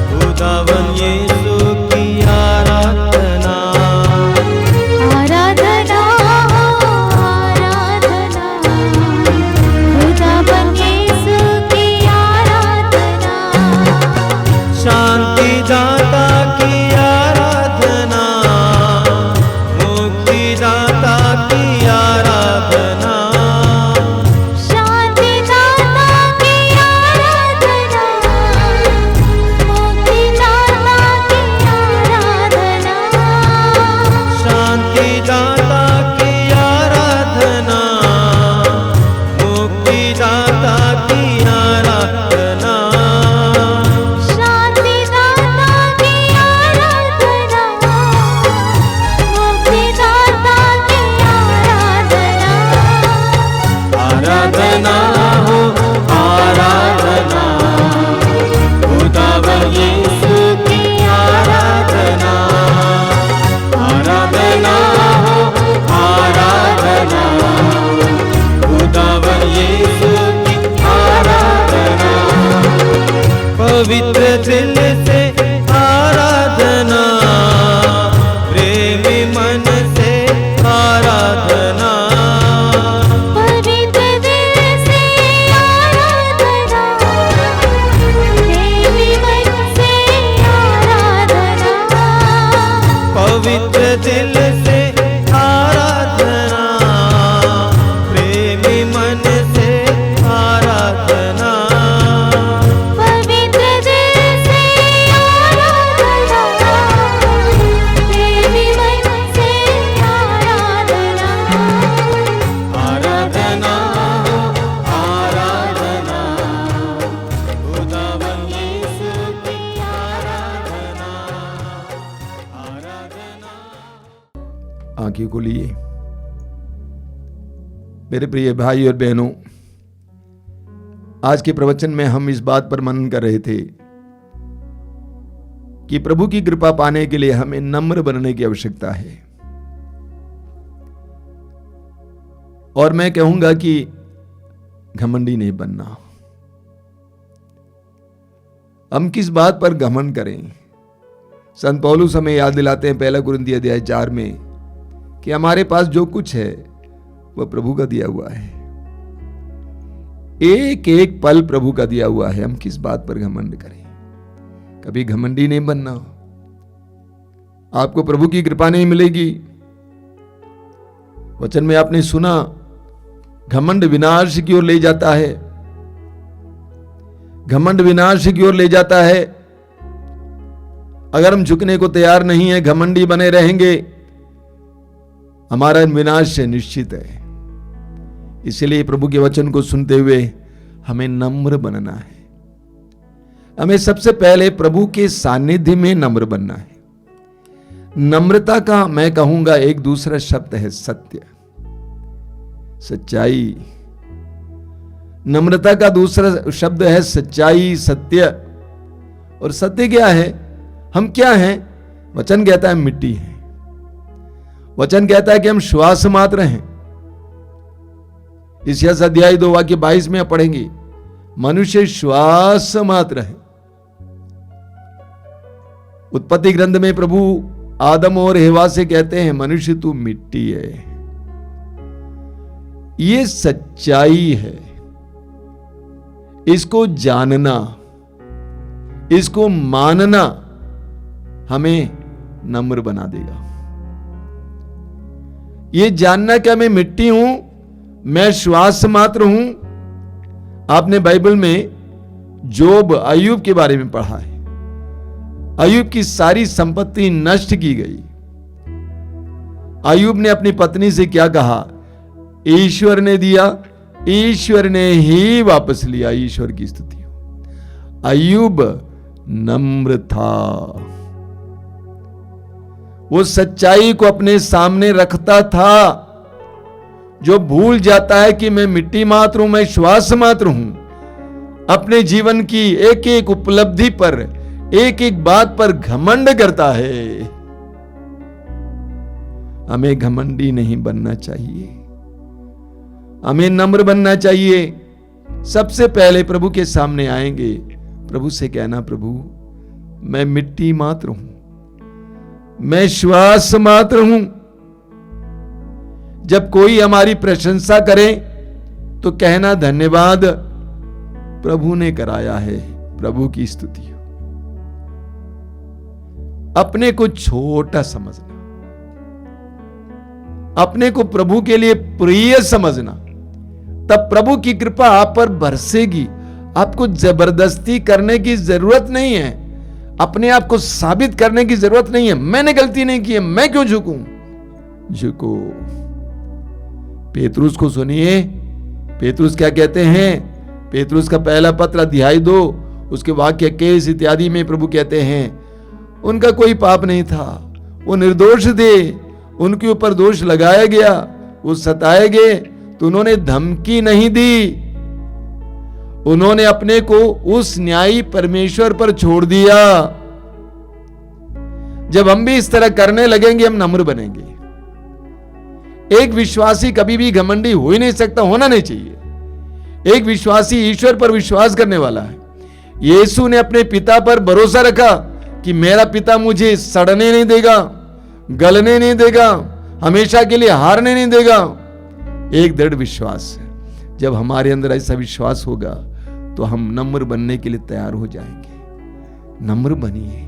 खुदावन यीशु की आराधना। आराधना आराधना, खुदावन यीशु की आराधना। शांति दाता की आराधना, मुक्ति दाता की आराधना। शांति दाता की आराधना, मुक्ति दाता की आराधना। शांति दाता की आराधना, मुक्ति दाता की आराधना। शांति दाता की आराधना, मुक्ति दाता की आराधना। आराधना हो आराधना, खुदावन यीशु की आराधना। आराधना हो आराधना, खुदावन यीशु की आराधना। पवित्र दिल से आराधना, प्रेमी मन से आराधना। पवित्र दिल से आराधना, प्रेमी मन से आराधना। पवित्र दिल से आराधना, प्रेमी मन से आराधना। पवित्र दिल से आराधना, प्रेमी मन से आराधना। आराधना हो आराधना, खुदावन यीशु की आराधना। आराधना। आंखें को लिए मेरे प्रिय भाई और बहनों, आज के प्रवचन में हम इस बात पर मनन कर रहे थे कि प्रभु की कृपा पाने के लिए हमें नम्र बनने की आवश्यकता है। और मैं कहूंगा कि घमंडी नहीं बनना। हम किस बात पर घमंड करें? संत पौलुस हमें याद दिलाते हैं 1 कुरिन्थियों अध्याय 4 में कि हमारे पास जो कुछ है वह प्रभु का दिया हुआ है। एक एक पल प्रभु का दिया हुआ है। हम किस बात पर घमंड करें? कभी घमंडी नहीं बनना। आपको प्रभु की कृपा नहीं मिलेगी। वचन में आपने सुना, घमंड विनाश की ओर ले जाता है। घमंड विनाश की ओर ले जाता है। अगर हम झुकने को तैयार नहीं है, घमंडी बने रहेंगे, हमारा विनाश निश्चित है। इसलिए प्रभु के वचन को सुनते हुए हमें नम्र बनना है। हमें सबसे पहले प्रभु के सानिध्य में नम्र बनना है। नम्रता का मैं कहूंगा एक दूसरा शब्द है सत्य, सच्चाई। नम्रता का दूसरा शब्द है सच्चाई, सत्य। और सत्य क्या है? हम क्या हैं? वचन कहता है मिट्टी है। वचन कहता है कि हम श्वास मात्र हैं। इस अध्याय 2 वाक्य 22 में पढ़ेंगे, मनुष्य श्वास मात्र है। उत्पत्ति ग्रंथ में प्रभु आदम और हेवा से कहते हैं, मनुष्य तू मिट्टी है। ये सच्चाई है। इसको जानना, इसको मानना हमें नम्र बना देगा। ये जानना कि मैं मिट्टी हूं, मैं श्वास मात्र हूं। आपने बाइबल में जोब, अय्यूब के बारे में पढ़ा है। अय्यूब की सारी संपत्ति नष्ट की गई। अय्यूब ने अपनी पत्नी से क्या कहा? ईश्वर ने दिया, ईश्वर ने ही वापस लिया। ईश्वर की स्तुति हो। अय्यूब नम्र था। वो सच्चाई को अपने सामने रखता था। जो भूल जाता है कि मैं मिट्टी मात्र हूं, मैं श्वास मात्र हूं, अपने जीवन की एक एक उपलब्धि पर, एक एक बात पर घमंड करता है। हमें घमंडी नहीं बनना चाहिए, हमें नम्र बनना चाहिए। सबसे पहले प्रभु के सामने आएंगे, प्रभु से कहना, प्रभु मैं मिट्टी मात्र हूं, मैं श्वास मात्र हूं। जब कोई हमारी प्रशंसा करे तो कहना धन्यवाद, प्रभु ने कराया है। प्रभु की स्तुति हो। अपने को छोटा समझना, अपने को प्रभु के लिए प्रिय समझना, तब प्रभु की कृपा आप पर बरसेगी। आपको जबरदस्ती करने की जरूरत नहीं है, अपने आप को साबित करने की जरूरत नहीं है। मैंने गलती नहीं की है, मैं क्यों झुकूं? झुको। पेतरुस को सुनिए, पेतरुस क्या कहते हैं? पेतरुस का पहला पत्र अध्याय 2 उसके वाक्य 21 इत्यादि में प्रभु कहते हैं, उनका कोई पाप नहीं था, वो निर्दोष थे, उनके ऊपर दोष लगाया गया, वो सताए गए, तो उन्होंने धमकी नहीं दी। उन्होंने अपने को उस न्यायी परमेश्वर पर छोड़ दिया। जब हम भी इस तरह करने लगेंगे, हम नम्र बनेंगे। एक विश्वासी कभी भी घमंडी हो ही नहीं सकता, होना नहीं चाहिए। एक विश्वासी ईश्वर पर विश्वास करने वाला है। यीशु ने अपने पिता पर भरोसा रखा कि मेरा पिता मुझे सड़ने नहीं देगा, गलने नहीं देगा, हमेशा के लिए हारने नहीं देगा। एक दृढ़ विश्वास है। जब हमारे अंदर ऐसा विश्वास होगा तो हम नम्र बनने के लिए तैयार हो जाएंगे। नम्र बनिए,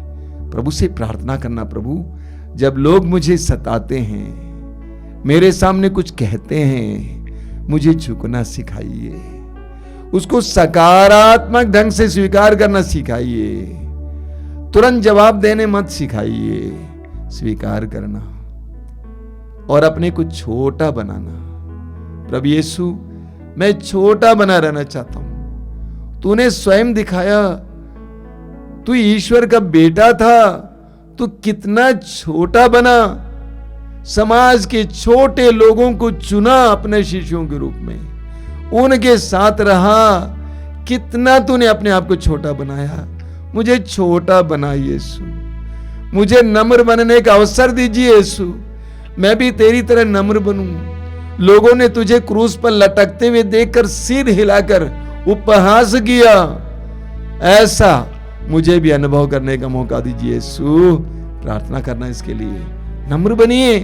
प्रभु से प्रार्थना करना, प्रभु जब लोग मुझे सताते हैं, मेरे सामने कुछ कहते हैं, मुझे झुकना सिखाइए, उसको सकारात्मक ढंग से स्वीकार करना सिखाइए, तुरंत जवाब देने मत सिखाइए, स्वीकार करना और अपने को छोटा बनाना। प्रभु यीशु, मैं छोटा बना रहना चाहता हूं। तूने स्वयं दिखाया, तू ईश्वर का बेटा था, तू कितना छोटा बना, समाज के छोटे लोगों को चुना अपने शिष्यों के रूप में, उनके साथ रहा, कितना तूने अपने आप को छोटा बनाया। मुझे छोटा बना यीशु, मुझे नम्र बनने का अवसर दीजिए यीशु, मैं भी तेरी तरह नम्र बनूं। लोगों ने तुझे क्रूस पर लटकते हुए देखकर सिर हिलाकर उपहास किया, ऐसा मुझे भी अनुभव करने का मौका दीजिए यीशु। प्रार्थना करना इसके लिए। नम्र बनिए।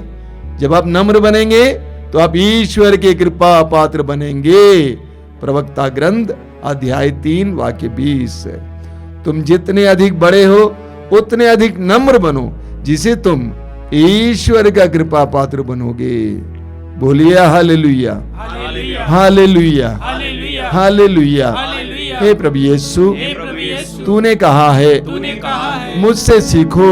जब आप नम्र बनेंगे तो आप ईश्वर के कृपा पात्र बनेंगे। प्रवक्ता ग्रंथ अध्याय 3 वाक्य 20। तुम जितने अधिक बड़े हो उतने अधिक नम्र बनो, जिसे तुम ईश्वर का कृपा पात्र बनोगे। बोलिए हालेलुया, हालेलुया, हालेलुया। हे प्रभु यीशु, तूने कहा है मुझसे सीखो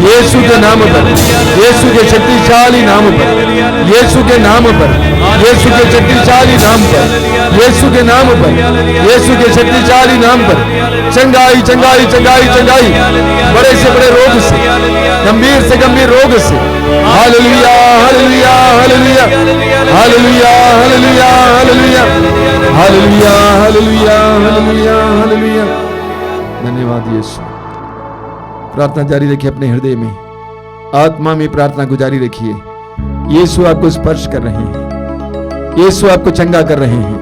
यीशु के नाम पर, यीशु के शक्तिशाली नाम पर, यीशु के नाम पर, यीशु के शक्तिशाली नाम पर, यीशु के नाम पर, यीशु के शक्तिशाली नाम पर चंगाई चंगाई चंगाई चंगाई, बड़े से बड़े रोग से, गंभीर से गंभीर रोग से। Hallelujah hallelujah hallelujah hallelujah hallelujah hallelujah hallelujah hallelujah hallelujah hallelujah. धन्यवाद यीशु। प्रार्थना जारी रखिए अपने हृदय में, आत्मा में प्रार्थना को जारी रखिए। यीशु आपको स्पर्श कर रहे हैं, यीशु आपको चंगा कर रहे हैं।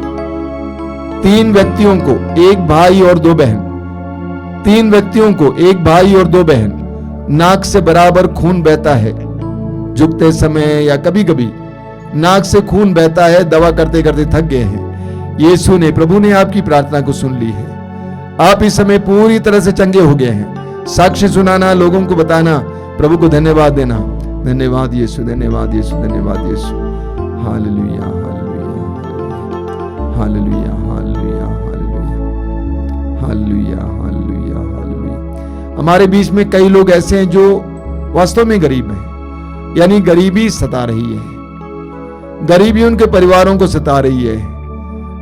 3 व्यक्तियों को, एक भाई और 2 बहन, 3 व्यक्तियों को, एक भाई और 2 बहन, नाक से बराबर खून बहता है। झुकते समय या कभी कभी नाक से खून बहता है, दवा करते करते थक गए हैं। यीशु ने, प्रभु ने आपकी प्रार्थना को सुन ली है। आप इस समय पूरी तरह से चंगे हो गए हैं। साक्ष्य सुनाना, लोगों को बताना, प्रभु को धन्यवाद देना। धन्यवाद यीशु, धन्यवाद यीशु, धन्यवाद Yeshu. Hallelujah hallelujah hallelujah hallelujah hallelujah hallelujah hallelujah. हमारे बीच में कई लोग ऐसे हैं जो वास्तव में गरीब हैं, यानी गरीबी सता रही है, गरीबी उनके परिवारों को सता रही है।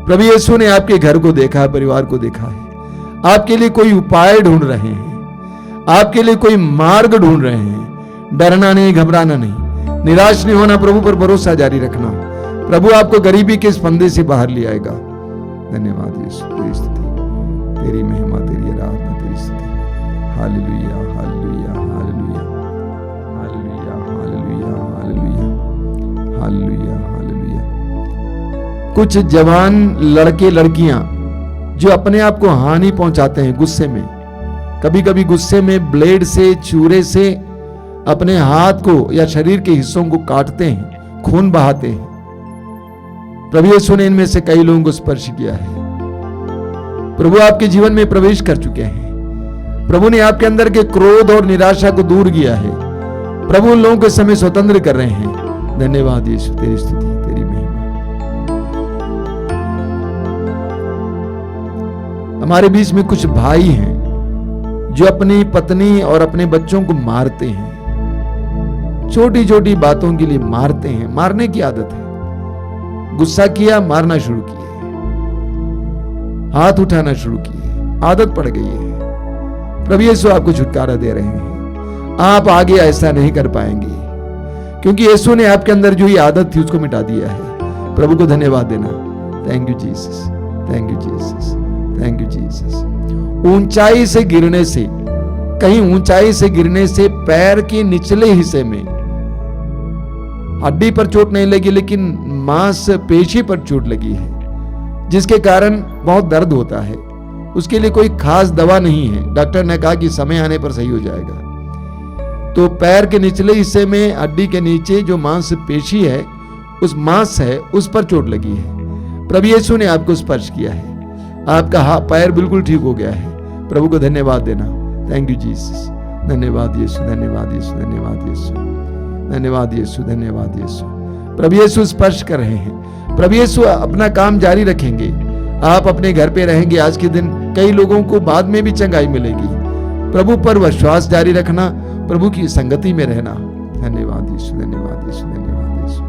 प्रभु यीशु ने आपके घर को देखा है, परिवार को देखा है। आपके लिए कोई उपाय ढूंढ रहे हैं, आपके लिए कोई मार्ग ढूंढ रहे हैं। डरना नहीं, घबराना नहीं, निराश नहीं होना, प्रभु पर भरोसा जारी रखना। प्रभु आपको गरीबी के इस फंदे से बाहर ले आएगा। धन्यवाद यीशु, तेरी स्तुति, तेरी महिमा, तेरी आराधना, तेरी स्तुति। Hallelujah hallelujah hallelujah hallelujah hallelujah hallelujah hallelujah hallelujah. कुछ जवान लड़के लड़कियां जो अपने आप को हानि पहुंचाते हैं गुस्से में, कभी कभी गुस्से में ब्लेड से, चूरे से अपने हाथ को या शरीर के हिस्सों को काटते हैं, खून बहाते हैं। प्रभु यीशु ने इनमें से कई लोगों को स्पर्श किया है। प्रभु आपके जीवन में प्रवेश कर चुके हैं। प्रभु ने आपके अंदर के क्रोध और निराशा को दूर किया है। प्रभु उन लोगों को इस समय स्वतंत्र कर रहे हैं। धन्यवाद यीशु, तेरी स्तुति, तेरी महिमा। हमारे बीच में कुछ भाई हैं जो अपनी पत्नी और अपने बच्चों को मारते हैं, छोटी छोटी बातों के लिए मारते हैं। मारने की आदत है, गुस्सा किया मारना शुरू किए, हाथ उठाना शुरू किए, आदत पड़ गई है। प्रभु यीशु आपको छुटकारा दे रहे हैं। आप आगे ऐसा नहीं कर पाएंगे, क्योंकि यीशु ने आपके अंदर जो ये आदत थी उसको मिटा दिया है। प्रभु को धन्यवाद देना। Thank you Jesus, thank you Jesus, thank you Jesus. ऊंचाई से गिरने से, कहीं ऊंचाई से गिरने से पैर के निचले हिस्से में हड्डी पर चोट नहीं लगी, लेकिन मांसपेशी पर चोट लगी है, जिसके कारण बहुत दर्द होता है। उसके लिए कोई खास दवा नहीं है। डॉक्टर ने कहा कि समय आने पर सही हो जाएगा। तो पैर के निचले हिस्से में हड्डी के नीचे जो मांसपेशी है, उस मांस है, उस पर चोट लगी है। प्रभु यीशु ने आपको स्पर्श किया है, आपका पैर बिल्कुल ठीक हो गया है। प्रभु को धन्यवाद देना। Thank you Jesus. धन्यवाद यीशु, धन्यवाद यीशु, धन्यवाद यीशु, धन्यवाद यीशु, धन्यवाद यीशु। प्रभु यीशु स्पर्श कर रहे हैं। प्रभु यीशु अपना काम जारी रखेंगे। आप अपने घर पे रहेंगे। आज के दिन कई लोगों को बाद में भी चंगाई मिलेगी। प्रभु पर विश्वास जारी रखना, प्रभु की संगति में रहना। धन्यवाद यीशु, धन्यवाद यीशु, धन्यवाद यीशु।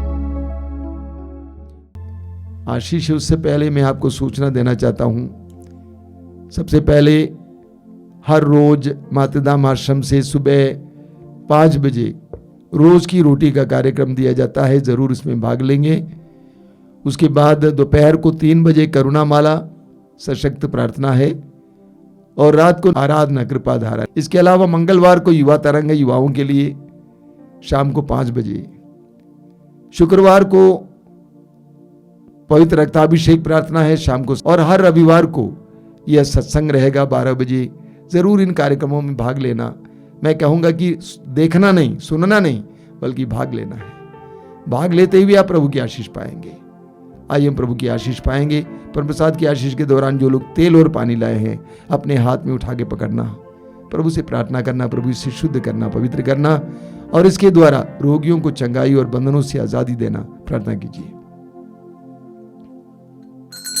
आशीष, उससे पहले मैं आपको सूचना देना चाहता हूं। सबसे पहले हर रोज मातृधाम आश्रम से सुबह 5 बजे रोज की रोटी का कार्यक्रम दिया जाता है। जरूर इसमें भाग लेंगे। उसके बाद दोपहर को 3 बजे करुणामाला सशक्त प्रार्थना है और रात को आराधना कृपा धारा। इसके अलावा मंगलवार को युवा तरंग है, युवाओं के लिए शाम को 5 बजे। शुक्रवार को पवित्र रक्ताभिषेक प्रार्थना है शाम को, और हर रविवार को यह सत्संग रहेगा 12 बजे। जरूर इन कार्यक्रमों में भाग लेना। मैं कहूंगा कि देखना नहीं, सुनना नहीं, बल्कि भाग लेना है। भाग लेते हुए आप प्रभु की आशीष पाएंगे। आइए हम प्रभु की आशीष पाएंगे। परम प्रसाद की आशीष के दौरान जो लोग तेल और पानी लाए हैं, अपने हाथ में उठा के पकड़ना, प्रभु से प्रार्थना करना, प्रभु से शुद्ध करना, पवित्र करना, और इसके द्वारा रोगियों को चंगाई और बंधनों से आजादी देना। प्रार्थना कीजिए।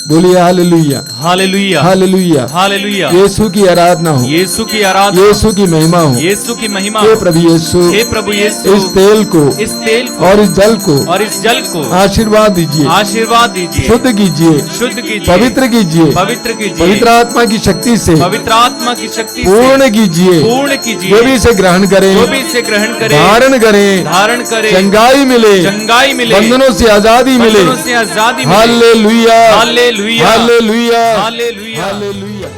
बोलिए हालेलुया, हालेलुया, हालेलुया। हालेलुया। यीशु की आराधना हो, यीशु की आराधना, यीशु की महिमा हो। यीशु की महिमा, हे प्रभु यीशु, हे प्रभु यीशु, इस तेल को इस तेल को और इस जल को और इस जल को आशीर्वाद दीजिए, आशीर्वाद दीजिए, शुद्ध कीजिए, शुद्ध कीजिए, पवित्र कीजिए, पवित्र कीजिए, पवित्र आत्मा की शक्ति से पवित्र आत्मा की शक्ति से पूर्ण कीजिए, पूर्ण कीजिए, जो भी इसे ग्रहण करें, जो भी इसे ग्रहण करे, धारण करें, धारण करे, चंगाई मिले, चंगाई मिले, बंधनों से आजादी मिले। बंधनों से आजादी मिले। Hallelujah, hallelujah, hallelujah, hallelujah, hallelujah.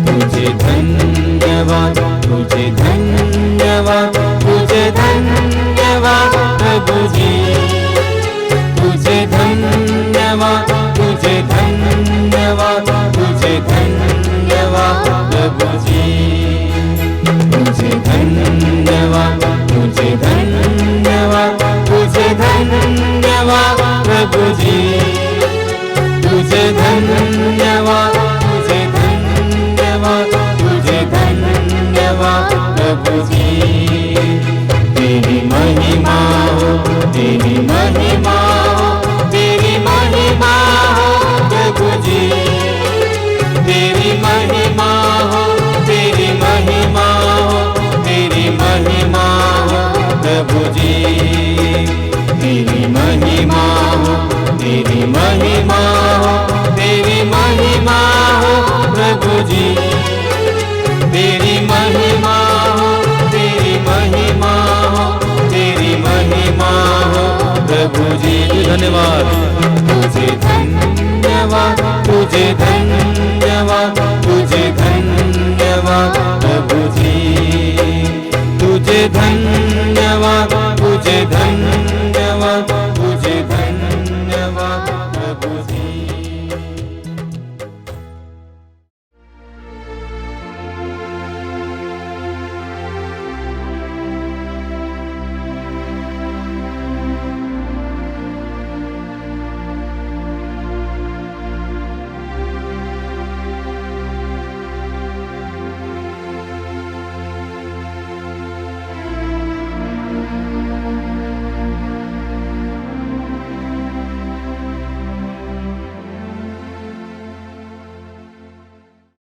तुझे धन्यवाद, तुझे धन्यवाद, तुझे धन्यवाद प्रभु जी, तुझे धन्यवाद, तुझे धन्यवाद, तुझे धन्यवाद प्रभु जी, तुझे धन्यवाद, तुझे धन्यवाद, तुझे धन्यवाद प्रभु जी, तुझे धन्यवाद, तुझे धन्यवाद, तुझे धन्यवाद प्रभु जी। तेरी महिमा हो, तेरी महिमा हो, तेरी महिमा हो प्रभु जी, तेरी महिमा हो, तेरी महिमा हो, तेरी महिमा हो प्रभु जी, तेरी महिमा हो, तेरी महिमा हो, तेरी महिमा हो प्रभु जी, तेरी महिमा हो, तेरी महिमा हो, तेरी महिमा हो प्रभु जी। धन्यवाद, तुझे धन्यवाद, तुझे धन्यवाद।